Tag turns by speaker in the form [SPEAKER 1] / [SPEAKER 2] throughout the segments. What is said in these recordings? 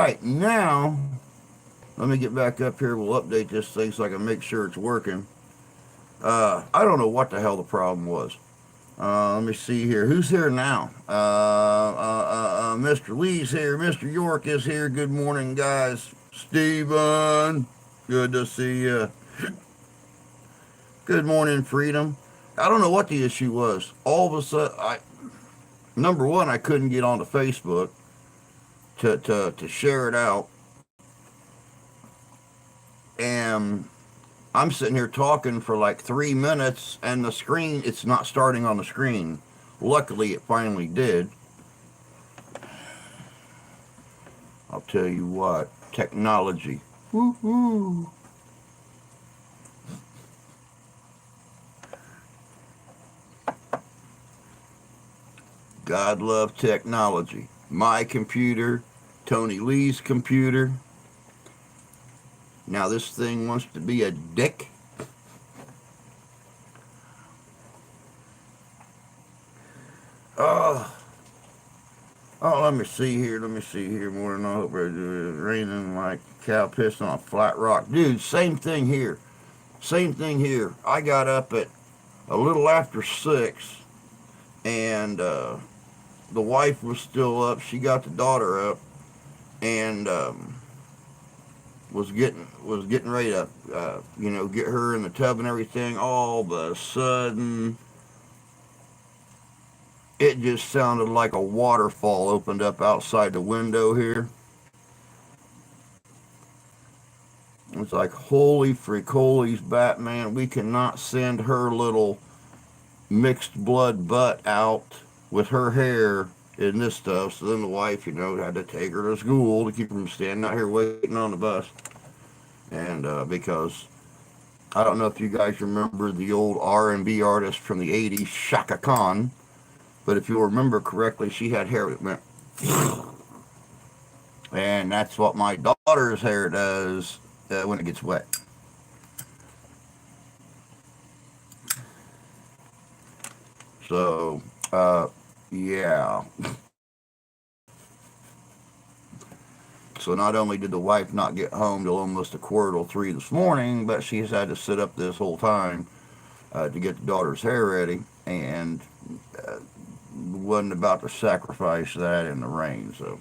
[SPEAKER 1] right, now, let me get back up here. We'll update this thing so I can make sure it's working. I don't know what the hell the problem was. Let me see here. Who's here now? Mr. Lee's here. Mr. York is here. Good morning, guys. Steven, good to see you. Good morning, Freedom. I don't know what the issue was. All of a sudden, number one, I couldn't get onto Facebook to share it out. And I'm sitting here talking for like 3 minutes, and the screen, it's not starting on the screen. Luckily, it finally did. I'll tell you what, technology. Woo-hoo. God love technology. My computer, Tony Lee's computer. Now this thing wants to be a dick. Oh, let me see here. More than I hope it's raining like cow pissed on a flat rock. Dude, same thing here. I got up at a little after 6, and the wife was still up. She got the daughter up, and was getting ready to get her in the tub and everything. All of a sudden, it just sounded like a waterfall opened up outside the window here. It's like, holy fricolies, Batman, we cannot send her little mixed blood butt out with her hair in this stuff. So then the wife, had to take her to school to keep her from standing out here waiting on the bus. And because I don't know if you guys remember the old R&B artist from the 80s, Shaka Khan, but if you remember correctly, she had hair that went, and that's what my daughter's hair does when it gets wet. So, yeah. So not only did the wife not get home till almost 2:45 this morning, but she's had to sit up this whole time to get the daughter's hair ready, and wasn't about to sacrifice that in the rain. So,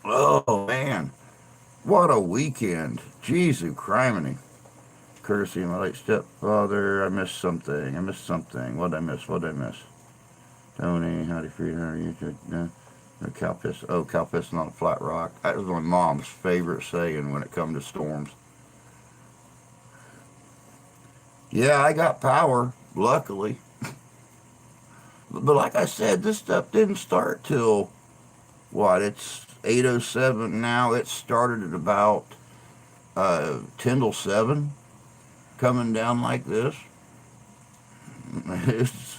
[SPEAKER 1] oh man, what a weekend! Jesu criminy. Courtesy of my late stepfather, I missed something. What did I miss? Tony, howdy, free, how are you? Cow piss. Oh, cow pissing on a flat rock. That was my mom's favorite saying when it come to storms. Yeah, I got power, luckily. But like I said, this stuff didn't start till, what, it's 8:07 now. It started at about 10 till 7, coming down like this. It's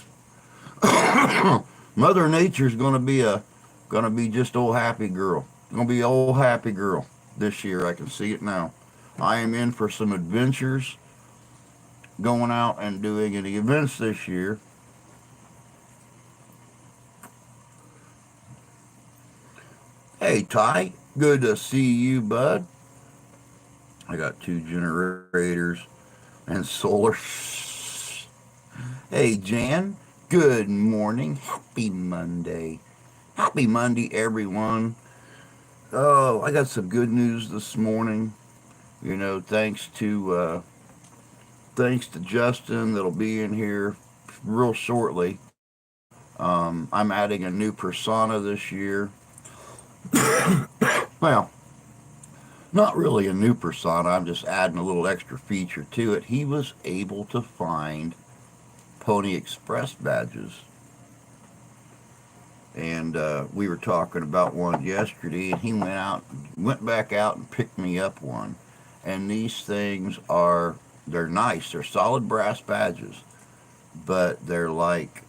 [SPEAKER 1] Mother Nature's gonna be just old happy girl. Gonna be old happy girl this year. I can see it now. I am in for some adventures, going out and doing any events this year. Hey Ty, good to see you, bud. I got 2 generators and solar. Hey Jan, good morning. Happy Monday. Happy Monday, everyone. Oh, I got some good news this morning. Thanks to Justin that'll be in here real shortly. I'm adding a new persona this year. Well, not really a new persona. I'm just adding a little extra feature to it. He was able to find Pony Express badges. And we were talking about one yesterday, and he went back out and picked me up one. And these things they're nice. They're solid brass badges, but they're like,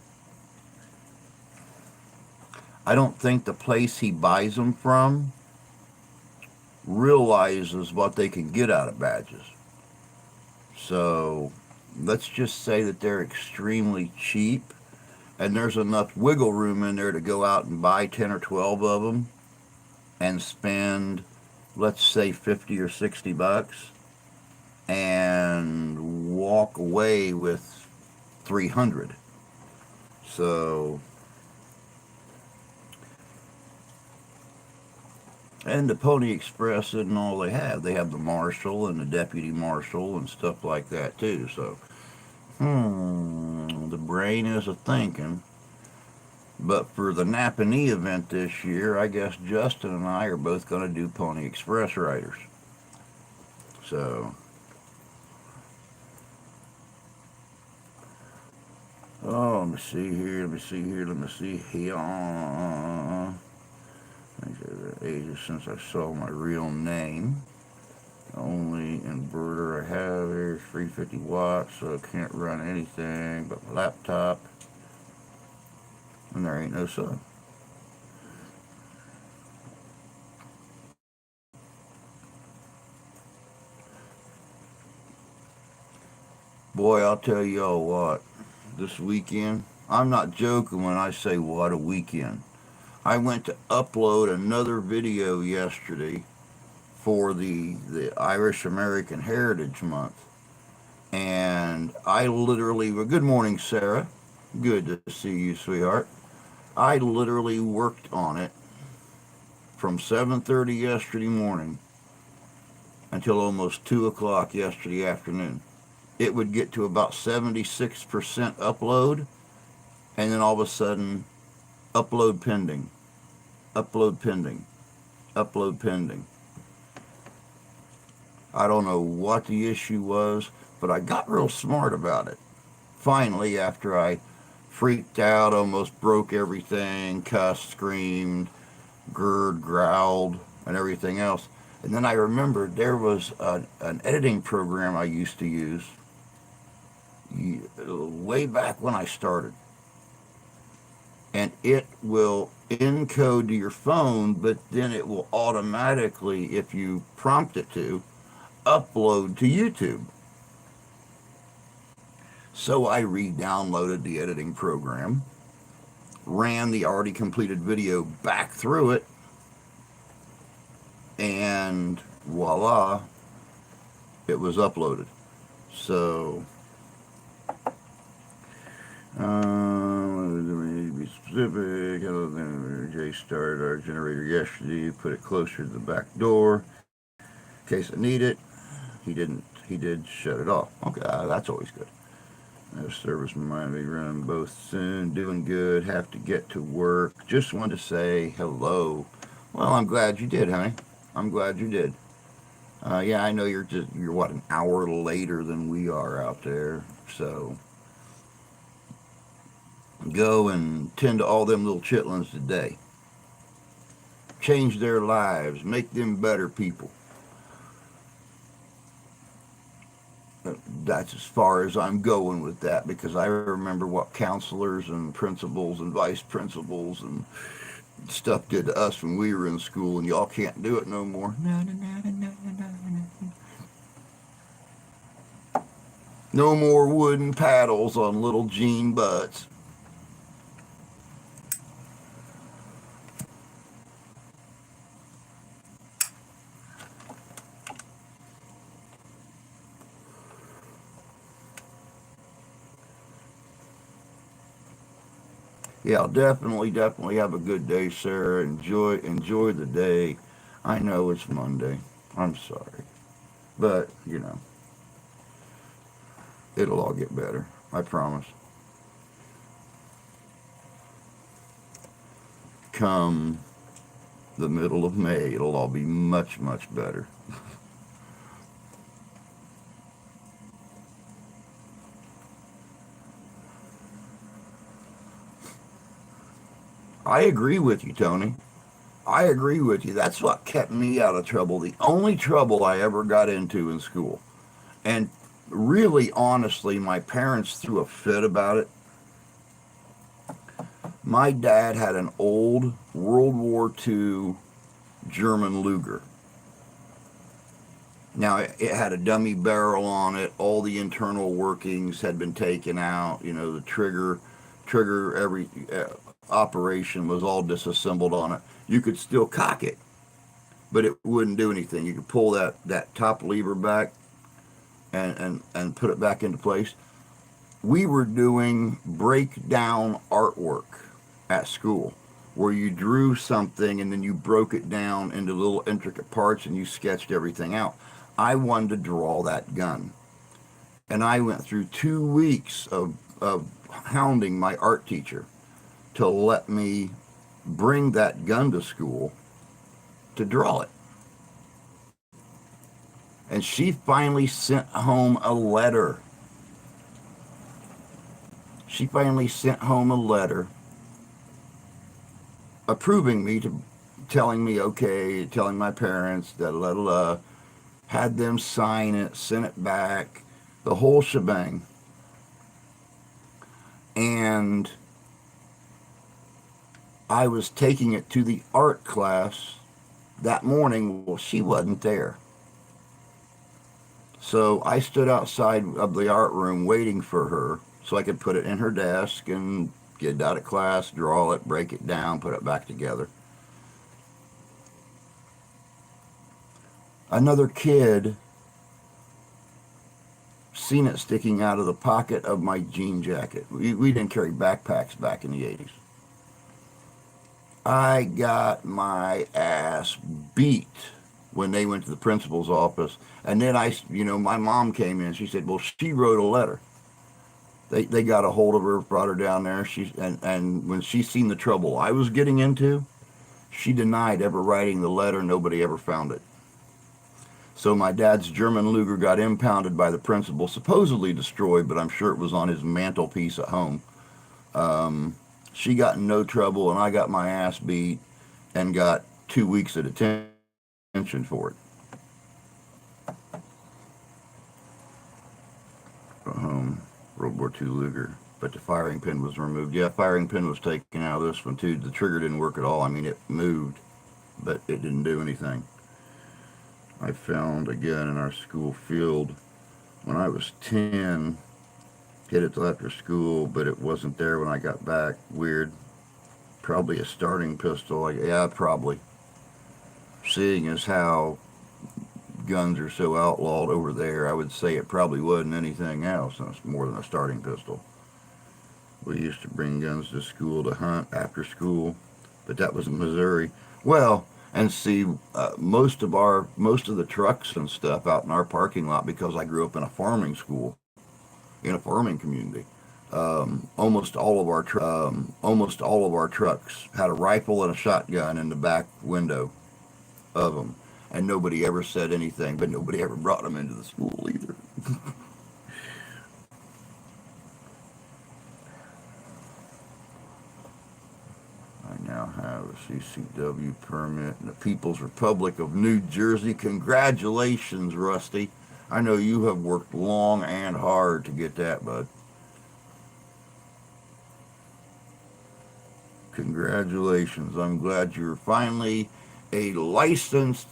[SPEAKER 1] I don't think the place he buys them from realizes what they can get out of badges. So let's just say that they're extremely cheap, and there's enough wiggle room in there to go out and buy 10 or 12 of them. and spend, let's say, 50 or 60 bucks and walk away with 300. So, and the Pony Express isn't all they have. They have the marshal and the deputy marshal and stuff like that too. So, the brain is a thinking. But for the Napanee event this year, I guess Justin and I are both going to do Pony Express riders. So, oh, let me see here. Ages since I saw my real name. The only inverter I have here is 350 watts, so I can't run anything but my laptop. And there ain't no sun. Boy, I'll tell y'all what, this weekend, I'm not joking when I say what a weekend. I went to upload another video yesterday for the Irish American Heritage Month. And I literally, well, good morning, Sarah. Good to see you, sweetheart. I literally worked on it from 7:30 yesterday morning until almost 2 o'clock yesterday afternoon. It would get to about 76% upload, and then all of a sudden, upload pending, upload pending, upload pending. I don't know what the issue was, but I got real smart about it. Finally, after I freaked out, almost broke everything, cussed, screamed, growled, and everything else. And then I remembered there was an editing program I used to use way back when I started. And it will encode to your phone, but then it will automatically, if you prompt it to, upload to YouTube. So I re-downloaded the editing program, ran the already completed video back through it, and voila, it was uploaded. So, to be specific, Jay started our generator yesterday, put it closer to the back door in case I need it. He did shut it off. Okay, that's always good. Service might be running both soon. Doing good. Have to get to work. Just wanted to say hello. Well, I'm glad you did, honey. I'm glad you did. Yeah, I know you're what, an hour later than we are out there. So go and tend to all them little chitlins today. Change their lives. Make them better people. That's as far as I'm going with that, because I remember what counselors and principals and vice principals and stuff did to us when we were in school, and y'all can't do it no more. No more wooden paddles on little Jean butts. Yeah, definitely have a good day, Sarah. Enjoy the day. I know it's Monday. I'm sorry. But, it'll all get better. I promise. Come the middle of May, it'll all be much, much better. I agree with you, Tony. I agree with you. That's what kept me out of trouble. The only trouble I ever got into in school. And really, honestly, my parents threw a fit about it. My dad had an old World War II German Luger. Now, it had a dummy barrel on it. All the internal workings had been taken out. The trigger, every operation was all disassembled on it. You could still cock it. but it wouldn't do anything. You could pull that top lever back and put it back into place. We were doing breakdown artwork at school where you drew something and then you broke it down into little intricate parts and you sketched everything out. I wanted to draw that gun. And I went through 2 weeks of hounding my art teacher to let me bring that gun to school to draw it. And she finally sent home a letter. She finally sent home a letter approving me, to telling me okay, telling my parents, that had them sign it, sent it back, the whole shebang. And I was taking it to the art class that morning. Well, she wasn't there. So I stood outside of the art room waiting for her so I could put it in her desk and get it out of class, draw it, break it down, put it back together. Another kid seen it sticking out of the pocket of my jean jacket. We didn't carry backpacks back in the 80s. I got my ass beat when they went to the principal's office. And then my mom came in. She said, well, she wrote a letter. They got a hold of her, brought her down there. And when she seen the trouble I was getting into, she denied ever writing the letter. Nobody ever found it. So my dad's German Luger got impounded by the principal, supposedly destroyed, but I'm sure it was on his mantelpiece at home. She got in no trouble, and I got my ass beat and got 2 weeks of detention for it. World War II Luger, but the firing pin was removed. Yeah, firing pin was taken out of this one too. The trigger didn't work at all. I mean, it moved, but it didn't do anything. I found a gun in our school field when I was 10. Hid it till after school, but it wasn't there when I got back. Weird. Probably a starting pistol. Yeah, probably. Seeing as how guns are so outlawed over there, I would say it probably wasn't anything else. It's more than a starting pistol. We used to bring guns to school to hunt after school, but that was in Missouri. Well, and see, most of the trucks and stuff out in our parking lot, because I grew up in a farming school, in a farming community. Almost all of our trucks had a rifle and a shotgun in the back window of them, and nobody ever said anything, but nobody ever brought them into the school either. I now have a CCW permit in the People's Republic of New Jersey. Congratulations, Rusty. I know you have worked long and hard to get that, bud. Congratulations. I'm glad you're finally a licensed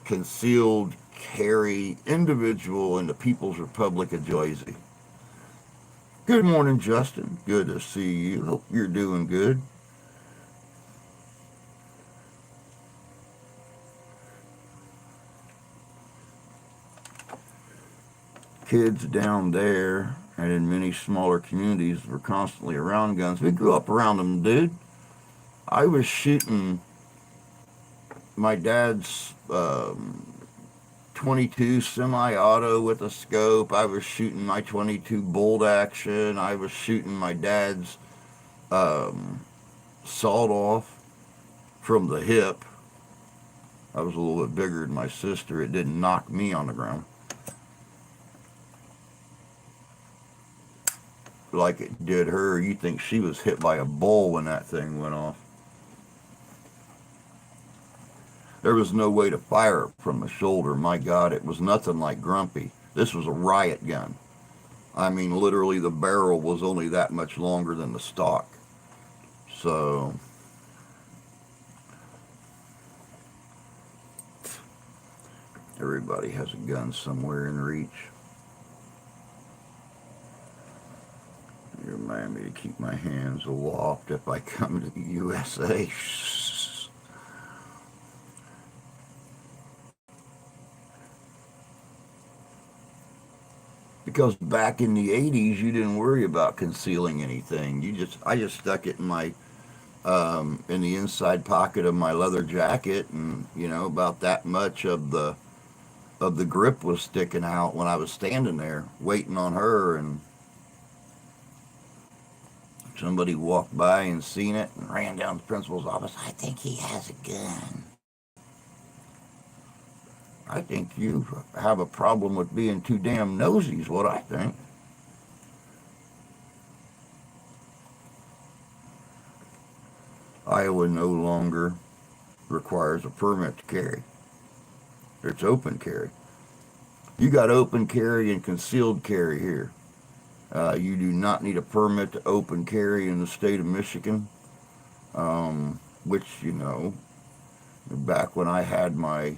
[SPEAKER 1] concealed carry individual in the People's Republic of Jersey. Good morning, Justin. Good to see you. Hope you're doing good. Kids down there and in many smaller communities were constantly around guns. We grew up around them, dude. I was shooting my dad's 22 semi-auto with a scope. I was shooting my 22 bolt action. I was shooting my dad's sawed-off from the hip. I was a little bit bigger than my sister. It didn't knock me on the ground like it did her. You think she was hit by a bull when that thing went off. There was no way to fire it from the shoulder. My God, it was nothing like Grumpy. This was a riot gun. I mean, literally the barrel was only that much longer than the stock. So everybody has a gun somewhere in reach. You remind me to keep my hands aloft if I come to the USA. because back in the 80s you didn't worry about concealing anything. I just stuck it in my in the inside pocket of my leather jacket, and about that much of the grip was sticking out when I was standing there waiting on her, and somebody walked by and seen it and ran down to the principal's office. I think he has a gun. I think you have a problem with being too damn nosy, is what I think. Iowa no longer requires a permit to carry. It's open carry. You got open carry and concealed carry here. You do not need a permit to open carry in the state of Michigan, which, back when I had my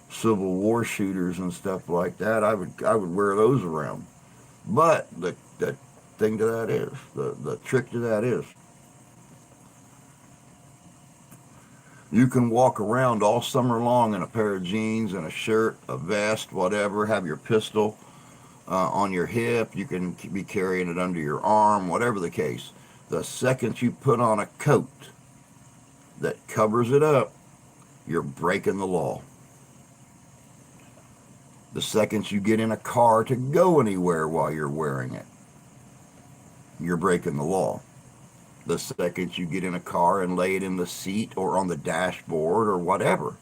[SPEAKER 1] Civil War shooters and stuff like that, I would wear those around. But the thing to that is, the trick to that is, you can walk around all summer long in a pair of jeans and a shirt, a vest, whatever, have your pistol on your hip. You can be carrying it under your arm, whatever the case. The second you put on a coat that covers it up, you're breaking the law. The second you get in a car to go anywhere while you're wearing it, you're breaking the law. The second you get in a car and lay it in the seat or on the dashboard or whatever,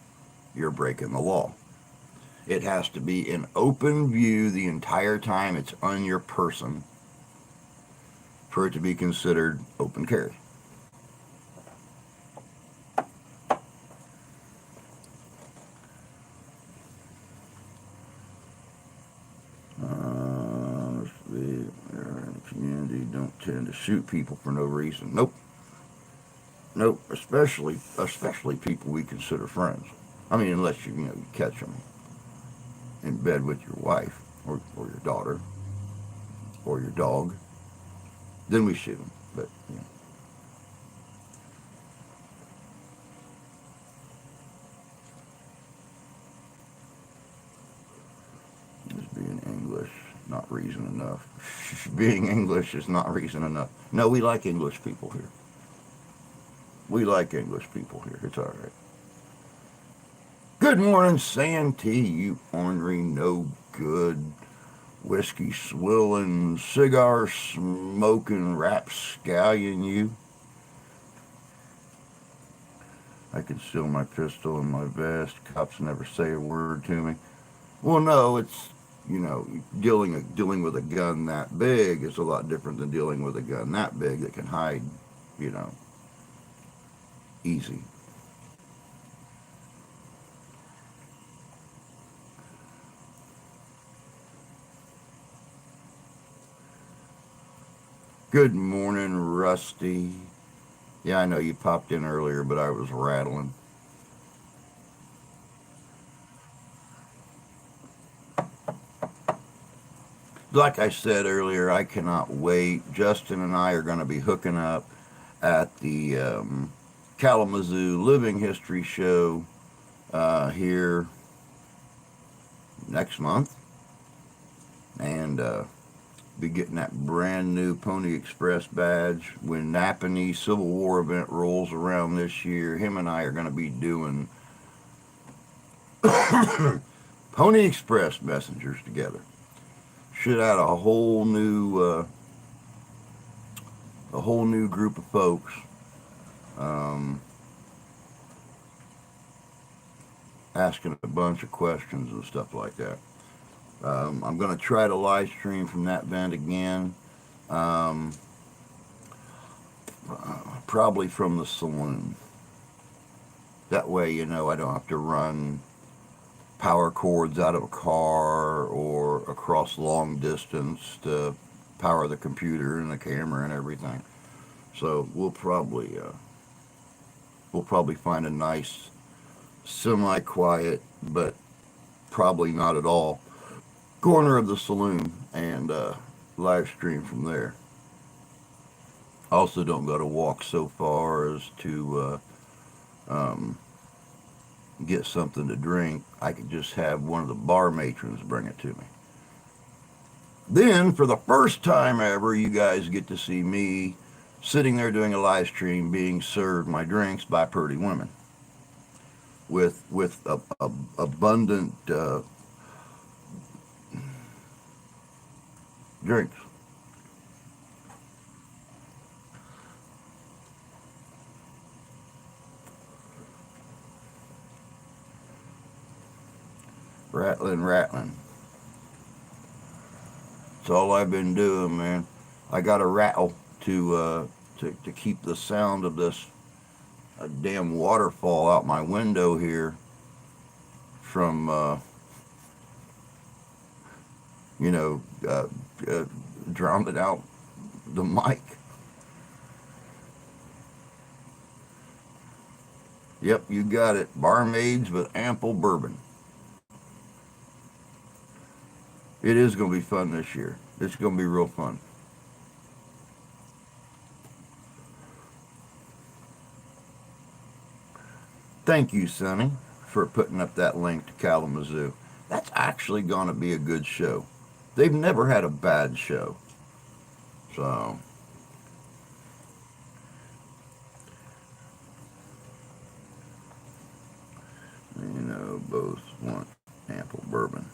[SPEAKER 1] you're breaking the law. It has to be in open view the entire time it's on your person for it to be considered open carry. The community don't tend to shoot people for no reason. Nope. Nope. Especially people we consider friends. I mean, unless you catch them in bed with your wife or your daughter or your dog, then we shoot them. But just being English, not reason enough. Being English is not reason enough. No, we like English people here. We like English people here. It's all right. Good morning, Santee, you ornery, no good, whiskey swilling, cigar smoking, rapscallion, you. I conceal my pistol in my vest. Cops never say a word to me. Well, no, it's, dealing with a gun that big is a lot different than dealing with a gun that big that can hide, easy. Good morning, Rusty. Yeah, I know you popped in earlier, but I was rattling. Like I said earlier, I cannot wait. Justin and I are going to be hooking up at the Kalamazoo Living History Show here next month, and be getting that brand new Pony Express badge when Napanee Civil War event rolls around this year. Him and I are going to be doing Pony Express messengers together. Should add a whole new group of folks. Asking a bunch of questions and stuff like that. I'm going to try to live stream from that event again. Probably from the saloon. That way, I don't have to run power cords out of a car or across long distance to power the computer and the camera and everything. So we'll probably find a nice, semi-quiet, but probably not at all, corner of the saloon and live stream from there. Also, don't got to walk so far as to get something to drink. I could just have one of the bar matrons bring it to me. Then, for the first time ever, you guys get to see me sitting there doing a live stream being served my drinks by pretty women with abundant drinks. Rattling, rattling. That's all I've been doing, man. I got a rattle to keep the sound of this damn waterfall out my window here from you know uh, drowning out the mic. Yep, you got it. Barmaids with ample bourbon. It is going to be fun this year. It's going to be real fun. Thank you, Sonny, for putting up that link to Kalamazoo. That's actually going to be a good show. They've never had a bad show. So, both want ample bourbon.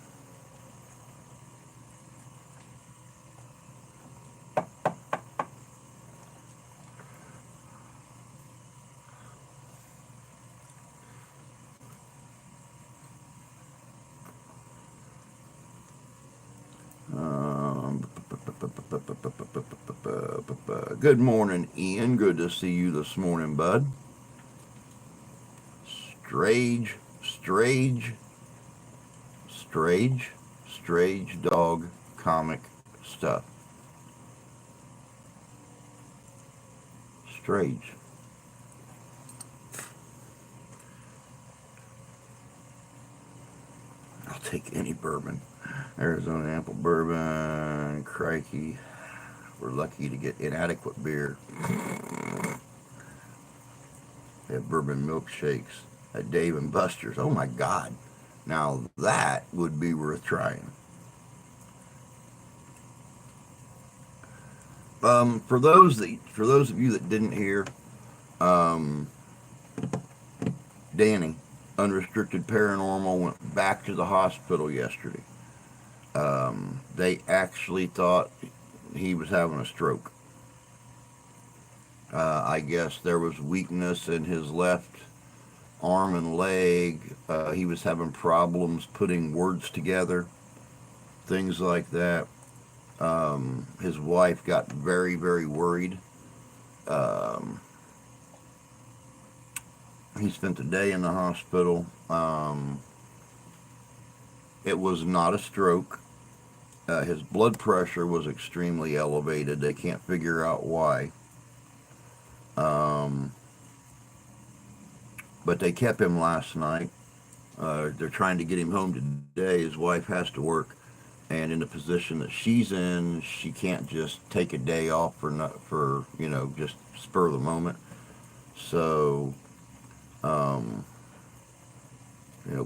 [SPEAKER 1] Good morning, Ian. Good to see you this morning, bud. Strange, strange, strange, strange dog comic stuff. Strange. I'll take any bourbon. Arizona ample bourbon. Crikey. We're lucky to get inadequate beer. They have bourbon milkshakes at Dave and Buster's. Oh my God. Now that would be worth trying. For those of you that didn't hear, um, Danny, Unrestricted Paranormal, went back to the hospital yesterday. They actually thought he was having a stroke. I guess there was weakness in his left arm and leg. He was having problems putting words together, things like that. His wife got very, very worried. Um, he spent the day in the hospital. It was not a stroke. His blood pressure was extremely elevated. They can't figure out why. Um, but they kept him last night. They're trying to get him home today. His wife has to work, and in the position that she's in, she can't just take a day off for just spur of the moment. So, um,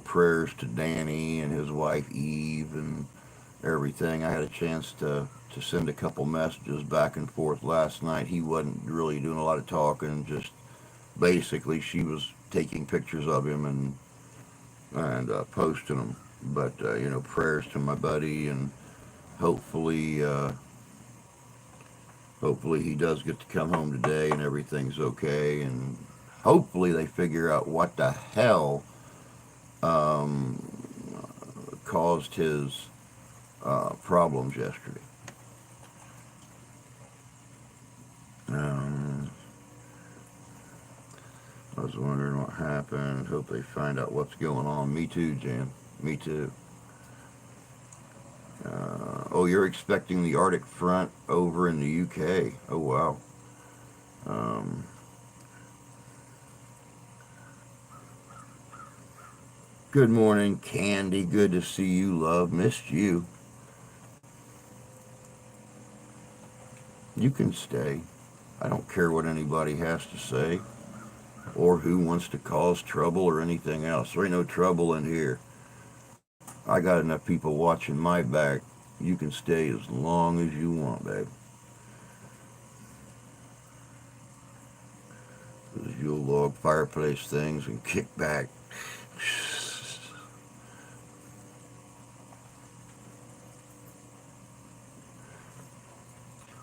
[SPEAKER 1] prayers to Danny and his wife Eve and everything. I had a chance to send a couple messages back and forth last night. He wasn't really doing a lot of talking. Just basically, she was taking pictures of him and posting them. But prayers to my buddy, and hopefully, hopefully he does get to come home today and everything's okay, and hopefully they figure out what the hell um, caused his problems yesterday. Um, I was wondering what happened. Hope they find out what's going on. Me too, Jan. Me too. Oh, you're expecting the Arctic front over in the UK. Oh, wow. Um, Good morning, Candy. Good to see you, love. Missed you. You can stay. I don't care what anybody has to say or who wants to cause trouble or anything else. There ain't no trouble in here. I got enough people watching my back You can stay as long as you want, babe. Those Yule log fireplace things and kick back.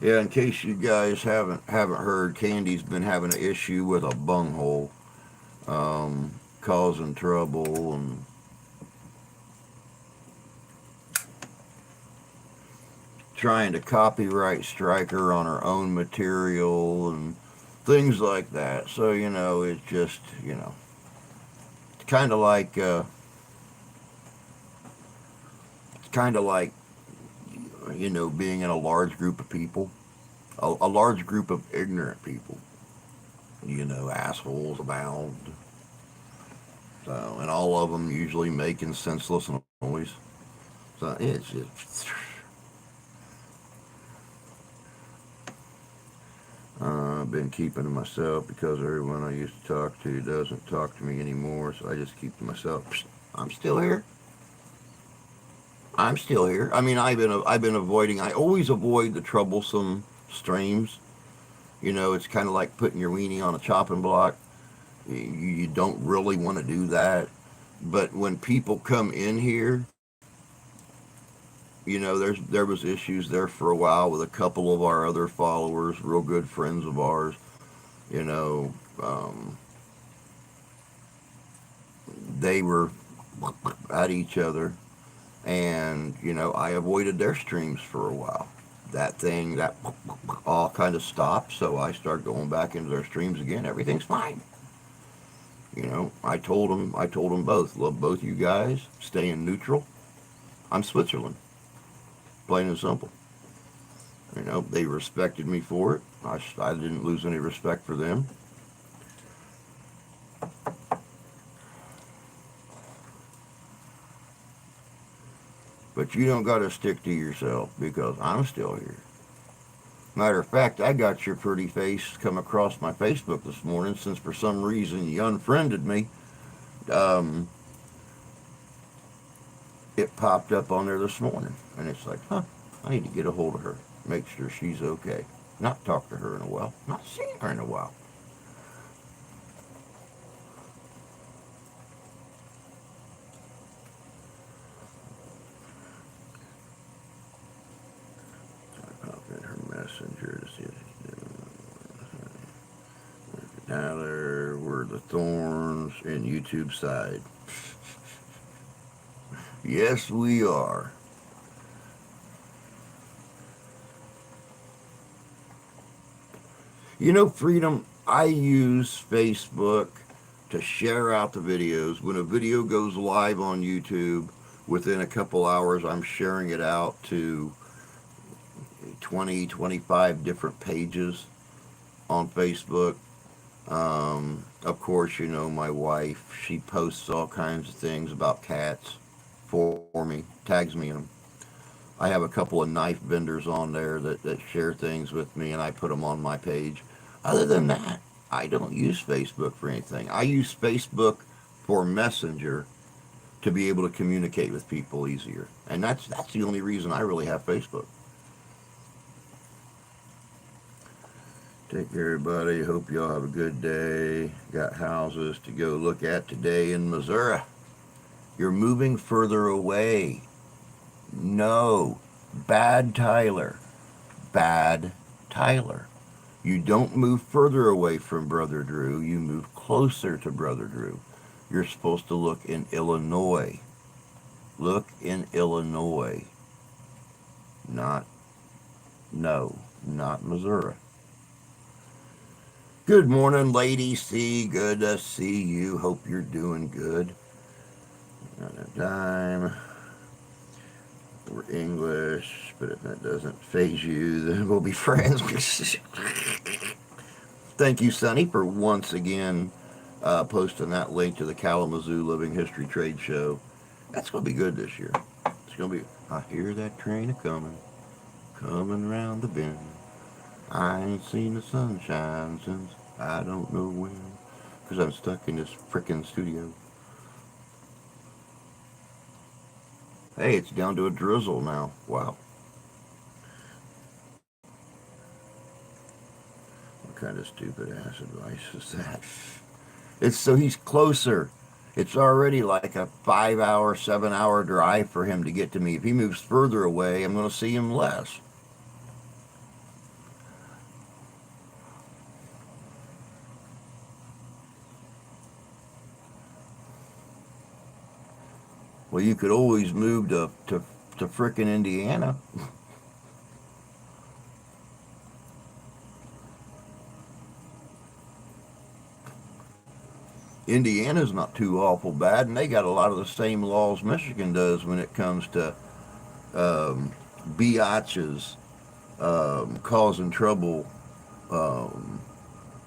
[SPEAKER 1] Yeah, in case you guys haven't heard, Candy's been having an issue with a bunghole, causing trouble and trying to copyright strike her on her own material and things like that. So it's just it's kind of like being in a large group of people, a large group of ignorant people. Assholes abound. So, and all of them usually making senseless noise. So it's just. I've been keeping to myself because everyone I used to talk to doesn't talk to me anymore, so I just keep to myself. Psst, I'm still here. I'm still here. I mean, I've been avoiding. I always avoid the troublesome streams. It's kind of like putting your weenie on a chopping block. You don't really want to do that. But when people come in here, there was issues there for a while with a couple of our other followers, real good friends of ours. You know, um, they were at each other, and I avoided their streams for a while. That all kind of stopped, so I started going back into their streams again. Everything's fine. I told them both, love both you guys, staying neutral. I'm Switzerland, plain and simple. They respected me for it. I didn't lose any respect for them. But you don't got to stick to yourself because I'm still here. Matter of fact, I got your pretty face come across my Facebook this morning since for some reason you unfriended me. Um, it popped up on there this morning, and it's like, huh, I need to get a hold of her, make sure she's okay. Not talk to her in a while, not seen her in a while. I pop in her messenger to see if she's doing. Tyler, we're the thorns in YouTube side. Yes, we are. Freedom, I use Facebook to share out the videos. When a video goes live on YouTube, within a couple hours, I'm sharing it out to 20, 25 different pages on Facebook. Of course, my wife, she posts all kinds of things about cats for me, tags me in them. I have a couple of knife vendors on there that share things with me, and I put them on my page. Other than that, I don't use Facebook for anything. I use Facebook for Messenger to be able to communicate with people easier, and that's the only reason I really have Facebook. Take care, everybody. Hope y'all have a good day. Got houses to go look at today in Missouri. You're moving further away. No. Bad Tyler. Bad Tyler. You don't move further away from Brother Drew. You move closer to Brother Drew. You're supposed to look in Illinois. Look in Illinois. Not, no, not Missouri. Good morning, Lady C. Good to see you. Hope you're doing good. Not a dime. We're English, but if that doesn't phase you, then we'll be friends. Thank you, Sonny, for once again posting that link to the Kalamazoo Living History Trade Show. That's going to be good this year. It's going to be, I hear that train coming round the bend. I ain't seen the sunshine since I don't know when, because I'm stuck in this frickin' studio. Hey, it's down to a drizzle now. Wow. kind of stupid ass advice is that? It's so he's closer. It's already like a 5 hour, 7 hour drive for him to get to me. If he moves further away, I'm going to see him less. Well, you could always move to frickin' Indiana. Indiana's not too awful bad, and they got a lot of the same laws Michigan does when it comes to um, biatches causing trouble. Um,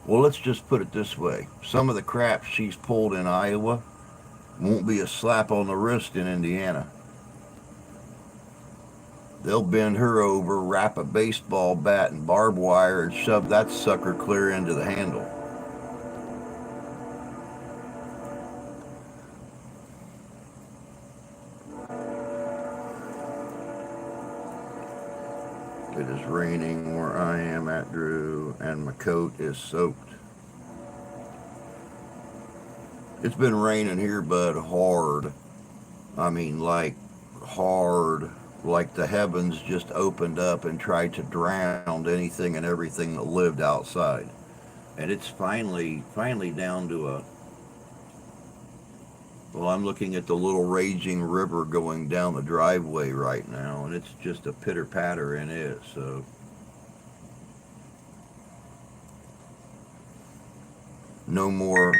[SPEAKER 1] well, let's just put it this way: some of the crap she's pulled in Iowa won't be a slap on the wrist in Indiana. They'll bend her over, wrap a baseball bat in barbed wire, and shove that sucker clear into the handle. It is raining where I am at, Drew, and my coat is soaked. It's been raining here, bud, hard. I mean, like, hard. Like the heavens just opened up and tried to drown anything and everything that lived outside. And it's finally down to a. Well, I'm looking at the little raging river going down the driveway right now, and it's just a pitter patter in it. So no more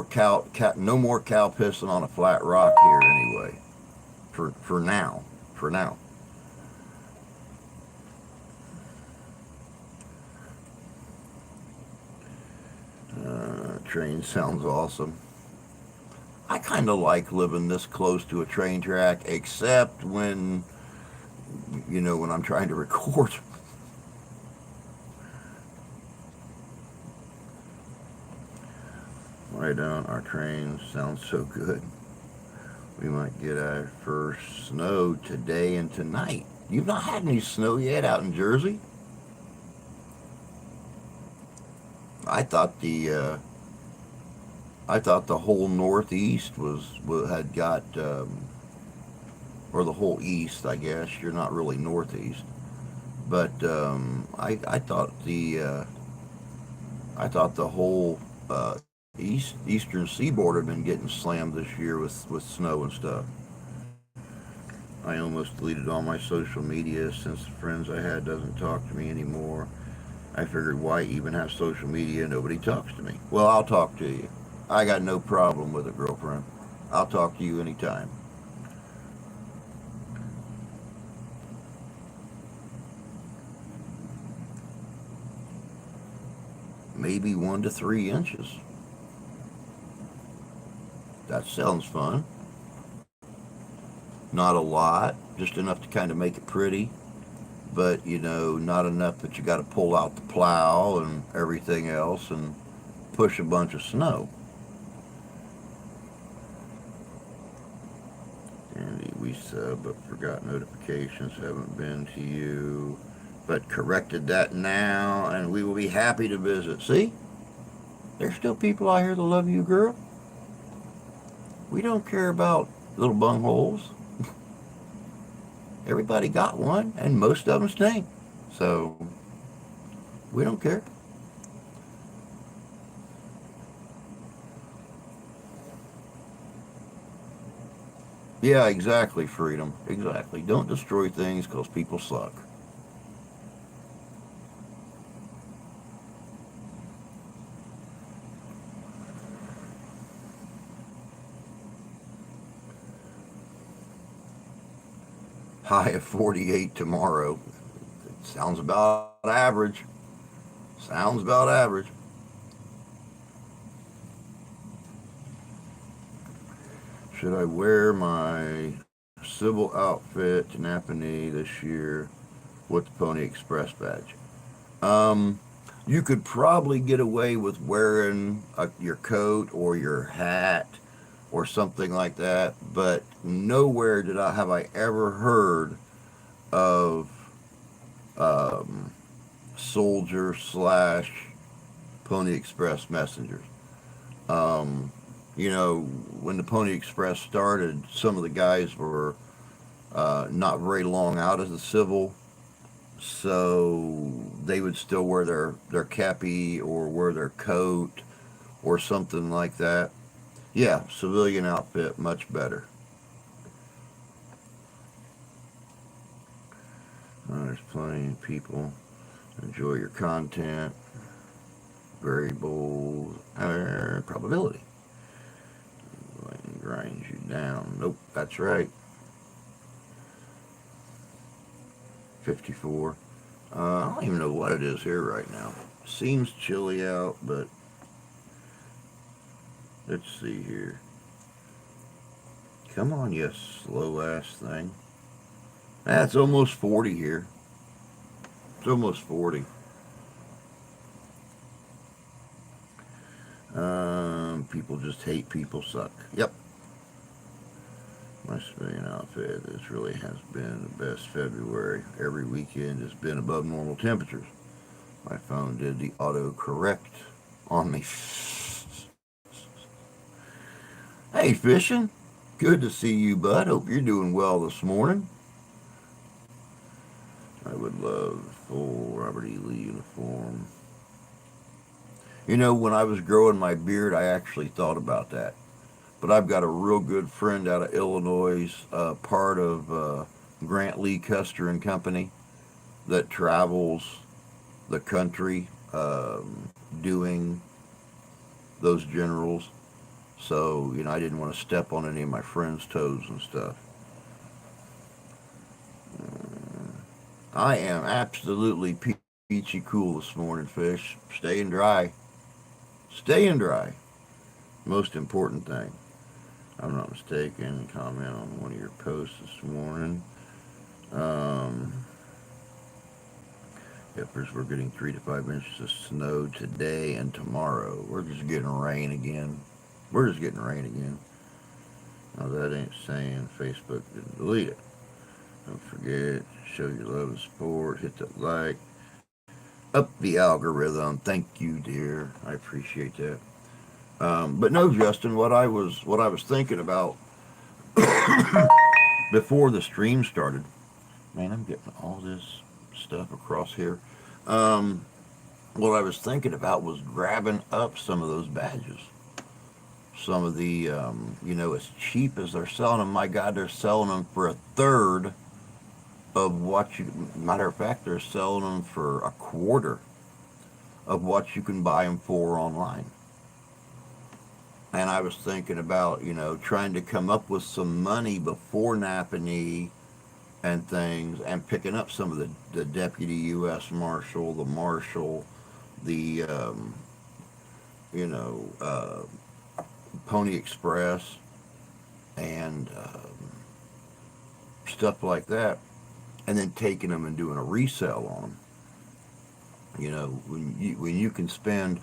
[SPEAKER 1] cow pissing on a flat rock here anyway. For now, for now. Train sounds awesome. I kind of like living this close to a train track, except when I'm trying to record. Right on, our train sounds so good. We might get our first snow today and tonight. You've not had any snow yet out in Jersey? I thought the whole Northeast had got, or the whole East, I guess. You're not really Northeast, but I thought the whole eastern seaboard had been getting slammed this year with snow and stuff. I almost deleted all my social media since the friends I had doesn't talk to me anymore. I figured, why even have social media? Nobody talks to me. Well, I'll talk to you. I got no problem with it, girlfriend. I'll talk to you anytime. Maybe 1 to 3 inches. That sounds fun. Not a lot, just enough to kind of make it pretty, but not enough that you got to pull out the plow and everything else and push a bunch of snow. Andy, we sub, but forgot notifications haven't been to you, but corrected that now, and we will be happy to visit. See, there's still people out here that love you, girl. We don't care about little bungholes. Everybody got one, and most of them stink. So we don't care. Yeah, exactly, freedom. Exactly. Don't destroy things because people suck. High of 48 tomorrow. Sounds about average. Sounds about average. Should I wear my civil outfit to Napanee this year with the Pony Express badge? Um, you could probably get away with wearing your coat or your hat or something like that, but nowhere have I ever heard of um, soldier slash Pony Express messengers. Um, you know, when the Pony Express started, some of the guys were not very long out of the civil, so they would still wear their cappy or wear their coat or something like that. Yeah, civilian outfit, much better. There's plenty of people. Enjoy your content. Variable probability. Grinds you down. Nope, that's right. 54. I don't even know what it is here right now. Seems chilly out, but let's see here. Come on, you slow ass thing. That's almost 40 here. It's almost 40. People just hate people suck. Yep. My civilian outfit. This really has been the best February. Every weekend has been above normal temperatures. My phone did the autocorrect on me. Hey, fishing. Good to see you, bud. Hope you're doing well this morning. I would love full Robert E. Lee uniform. You know, when I was growing my beard, I actually thought about that. But I've got a real good friend out of Illinois, part of Grant Lee Custer and Company, that travels the country doing those generals. So, you know, I didn't want to step on any of my friends' toes and stuff. I am absolutely peachy cool this morning, fish. Staying dry. Staying dry. Most important thing. I'm not mistaken. Comment on one of your posts this morning. Peppers, we're getting 3 to 5 inches of snow today and tomorrow. We're just getting rain again. We're just getting rain again. Now that ain't saying Facebook didn't delete it. Don't forget, show your love and support. Hit that like. Up the algorithm. Thank you, dear. I appreciate that. But no, Justin, what I was thinking about before the stream started. Man, I'm getting all this stuff across here. What I was thinking about was grabbing up some of those badges. Some of the, you know, as cheap as they're selling them. My God, they're selling them for a third of what you. Matter of fact, they're selling them for a quarter of what you can buy them for online. And I was thinking about, you know, trying to come up with some money before Napanee and things, and picking up some of the deputy U.S. Marshal, the Marshal, the, you know, Pony Express, and stuff like that, and then taking them and doing a resale on them. You know, when you can spend,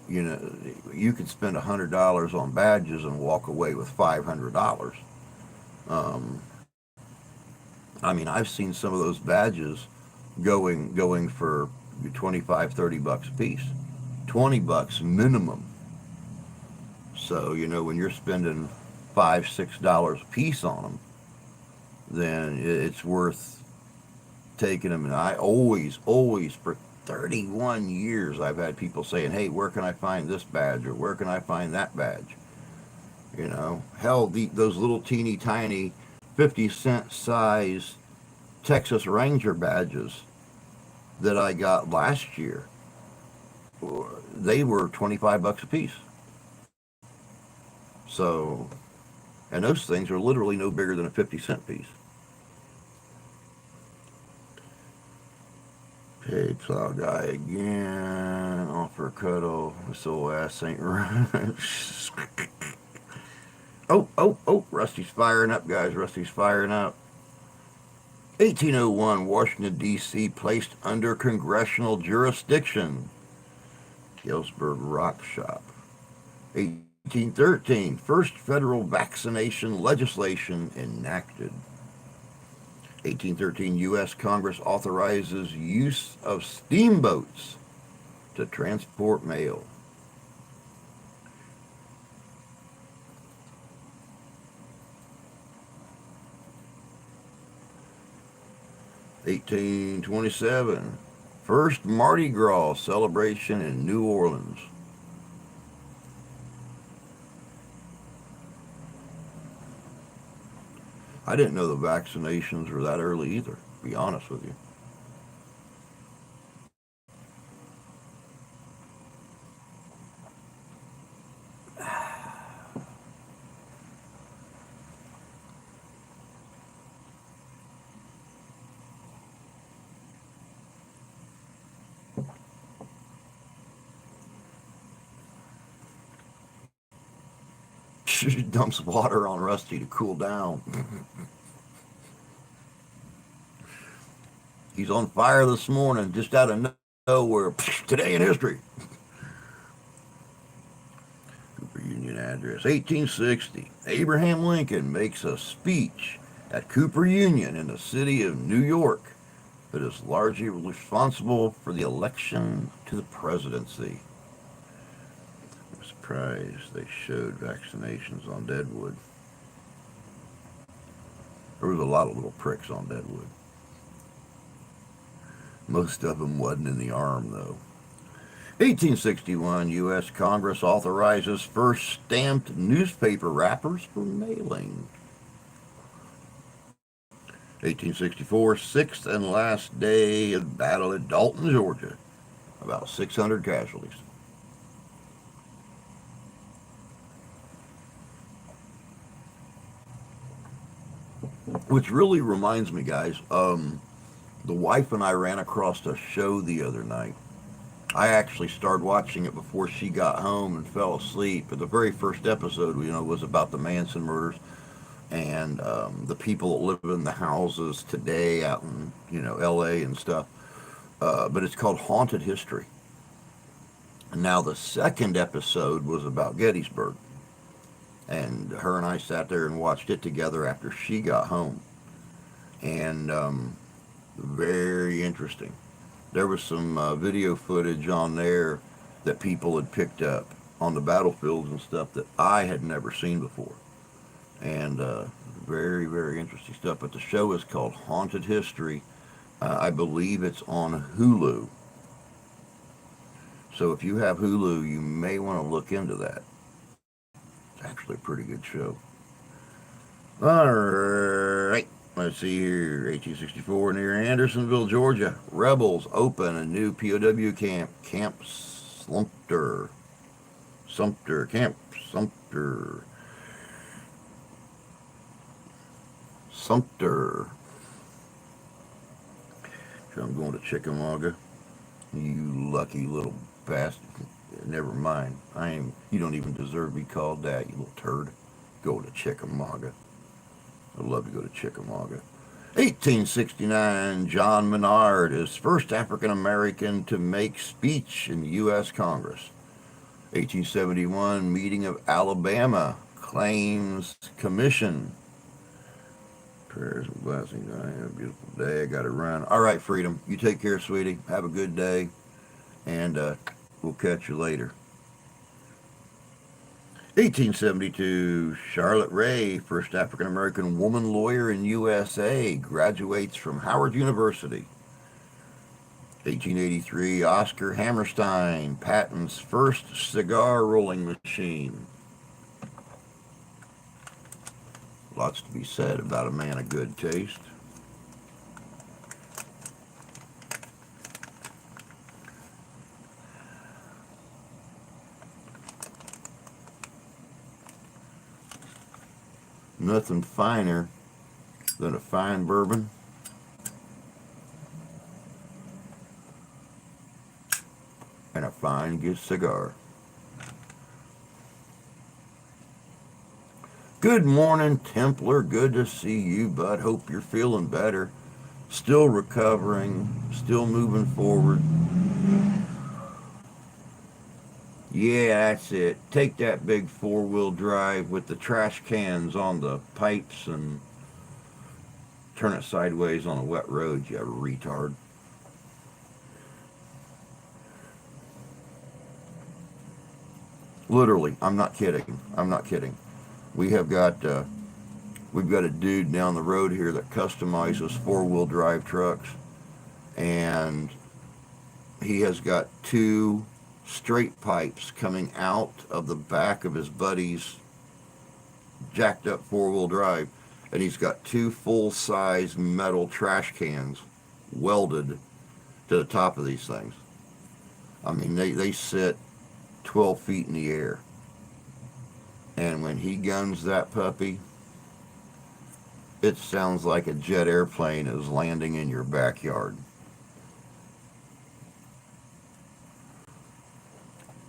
[SPEAKER 1] you know, you can spend $100 on badges and walk away with $500. Um, I mean, I've seen some of those badges going for 25, $30 a piece, $20 minimum. So you know, when you're spending $5, $6 a piece on them, then it's worth taking them. And I always for 31 years, I've had people saying, "Hey, where can I find this badge, or where can I find that badge?" You know, hell, those little teeny tiny 50-cent size Texas Ranger badges that I got last year, they were $25 a piece. So, and those things are literally no bigger than a 50-cent piece. Paid plow guy again. Offer a cuddle. This old ass ain't right. Oh. Rusty's firing up, guys. Rusty's firing up. 1801, Washington, D.C., placed under congressional jurisdiction. Galesburg Rock Shop. 1813, first federal vaccination legislation enacted. 1813, U.S. Congress authorizes use of steamboats to transport mail. (1827), first Mardi Gras celebration in New Orleans. I didn't know the vaccinations were that early either, to be honest with you. She dumps water on Rusty to cool down. He's on fire this morning, just out of nowhere. Today in history. Cooper Union address. 1860. Abraham Lincoln makes a speech at Cooper Union in the city of New York that is largely responsible for the election to the presidency. I'm surprised they showed vaccinations on Deadwood. There was a lot of little pricks on Deadwood. Most of them wasn't in the arm, though. 1861, U.S. Congress authorizes first stamped newspaper wrappers for mailing. 1864, sixth and last day of battle at Dalton, Georgia. About 600 casualties. Which really reminds me, guys, the wife and I ran across a show the other night. I actually started watching it before she got home and fell asleep. But the very first episode, was about the Manson murders and the people that live in the houses today out in, L.A. and stuff. But it's called Haunted History. And now the second episode was about Gettysburg. And her and I sat there and watched it together after she got home. And very interesting. There was some video footage on there that people had picked up on the battlefields and stuff that I had never seen before. And very, very interesting stuff. But the show is called Haunted History. I believe it's on Hulu. So if you have Hulu, you may want to look into that. It's actually a pretty good show. All right. Let's see here. 1864 near Andersonville, Georgia. Rebels open a new POW camp. Camp Sumter. Camp Sumter. So I'm going to Chickamauga. You lucky little bastard. Never mind. You don't even deserve to be called that, you little turd. Go to Chickamauga. I'd love to go to Chickamauga. 1869, John Menard is first African American to make speech in the U.S. Congress. 1871, meeting of Alabama Claims Commission. Prayers and blessings. I have a beautiful day. I got to run. All right, Freedom. You take care, sweetie. Have a good day. And we'll catch you later. 1872, Charlotte Ray, first African-American woman lawyer in USA, graduates from Howard University. 1883, Oscar Hammerstein patents first cigar rolling machine. Lots to be said about a man of good taste. Nothing finer than a fine bourbon and a fine good cigar. Good morning, Templar. Good to see you, bud. Hope you're feeling better. Still recovering, still moving forward. Yeah, that's it. Take that big four-wheel drive with the trash cans on the pipes and turn it sideways on a wet road, you retard. Literally, I'm not kidding. I'm not kidding. We have got we've got a dude down the road here that customizes four-wheel drive trucks, and he has got two straight pipes coming out of the back of his buddy's jacked up four-wheel drive, and he's got two full-size metal trash cans welded to the top of these things. I mean, they sit 12 feet in the air. And when he guns that puppy, it sounds like a jet airplane is landing in your backyard.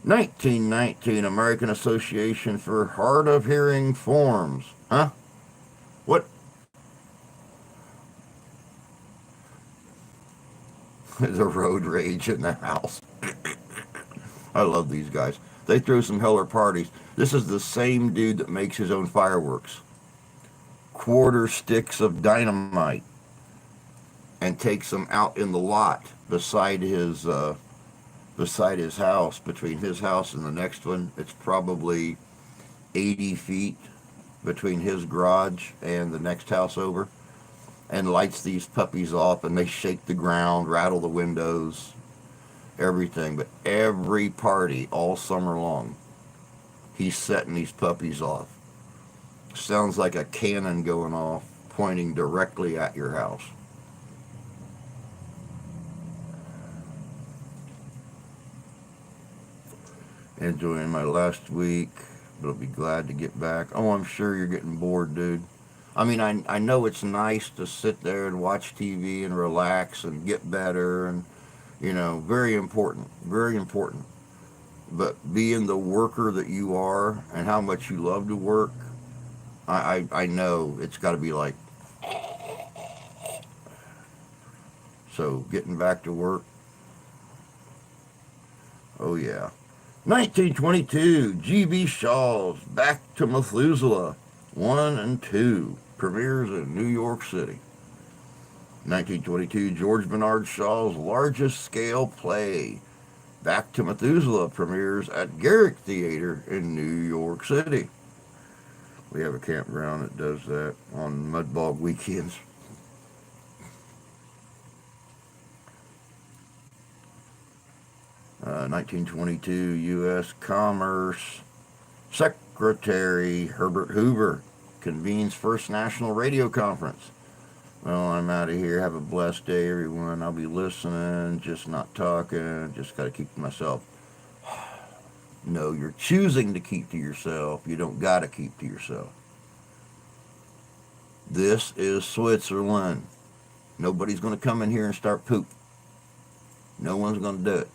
[SPEAKER 1] 1919 American Association for Hard of Hearing forms. Huh? What? The road rage in the house. I love these guys. They throw some heller parties. This is the same dude that makes his own fireworks. Quarter sticks of dynamite and takes them out in the lot beside his house. Between his house and the next one, it's probably 80 feet between his garage and the next house over, and lights these puppies off, and they shake the ground, rattle the windows, everything. But every party all summer long, he's setting these puppies off. Sounds like a cannon going off, pointing directly at your house. Enjoying my last week, but I'll be glad to get back. Oh, I'm sure you're getting bored, dude. I mean, I know it's nice to sit there and watch TV and relax and get better, and, very important, very important. But being the worker that you are and how much you love to work, I know it's got to be like, so getting back to work, oh yeah. 1922, G.B. Shaw's Back to Methuselah 1 and 2 premieres in New York City. 1922, George Bernard Shaw's largest scale play, Back to Methuselah, premieres at Garrick Theater in New York City. We have a campground that does that on Mudbog weekends. Uh, 1922, U.S. Commerce Secretary Herbert Hoover convenes first national radio conference. Well, I'm out of here. Have a blessed day, everyone. I'll be listening, just not talking. Just got to keep to myself. No, you're choosing to keep to yourself. You don't got to keep to yourself. This is Switzerland. Nobody's going to come in here and start poop. No one's going to do it.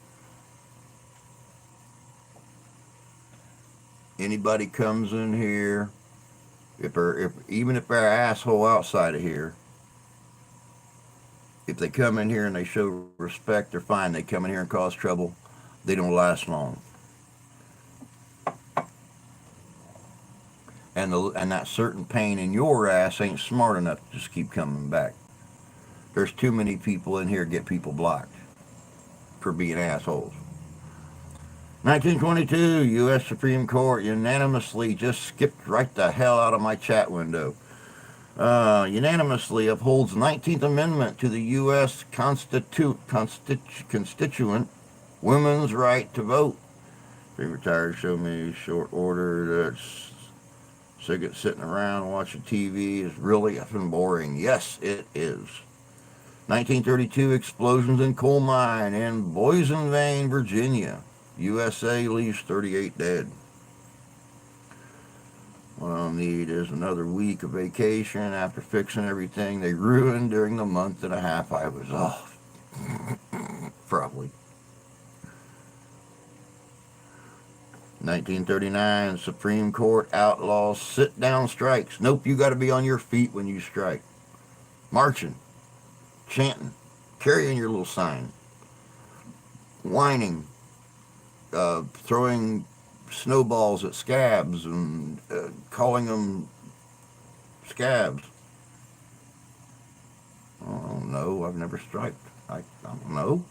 [SPEAKER 1] Anybody comes in here, even if they're an asshole outside of here, if they come in here and they show respect, they're fine. They come in here and cause trouble, they don't last long. And that certain pain in your ass ain't smart enough to just keep coming back. There's too many people in here get people blocked for being assholes. 1922, U.S. Supreme Court unanimously just skipped right the hell out of my chat window. Unanimously upholds 19th Amendment to the U.S. Constituent women's right to vote. Being retired, show me short order. That's sick of sitting around watching TV is really effing boring. Yes, it is. 1932, explosions in coal mine in Boise Vein, Virginia. USA leaves 38 dead. What I'll need is another week of vacation after fixing everything they ruined during the month and a half I was off. Probably. 1939, Supreme Court outlaws sit-down strikes. Nope, you got to be on your feet when you strike. Marching, chanting, carrying your little sign, whining, throwing snowballs at scabs and calling them scabs. Oh no, I've never striked. I don't know.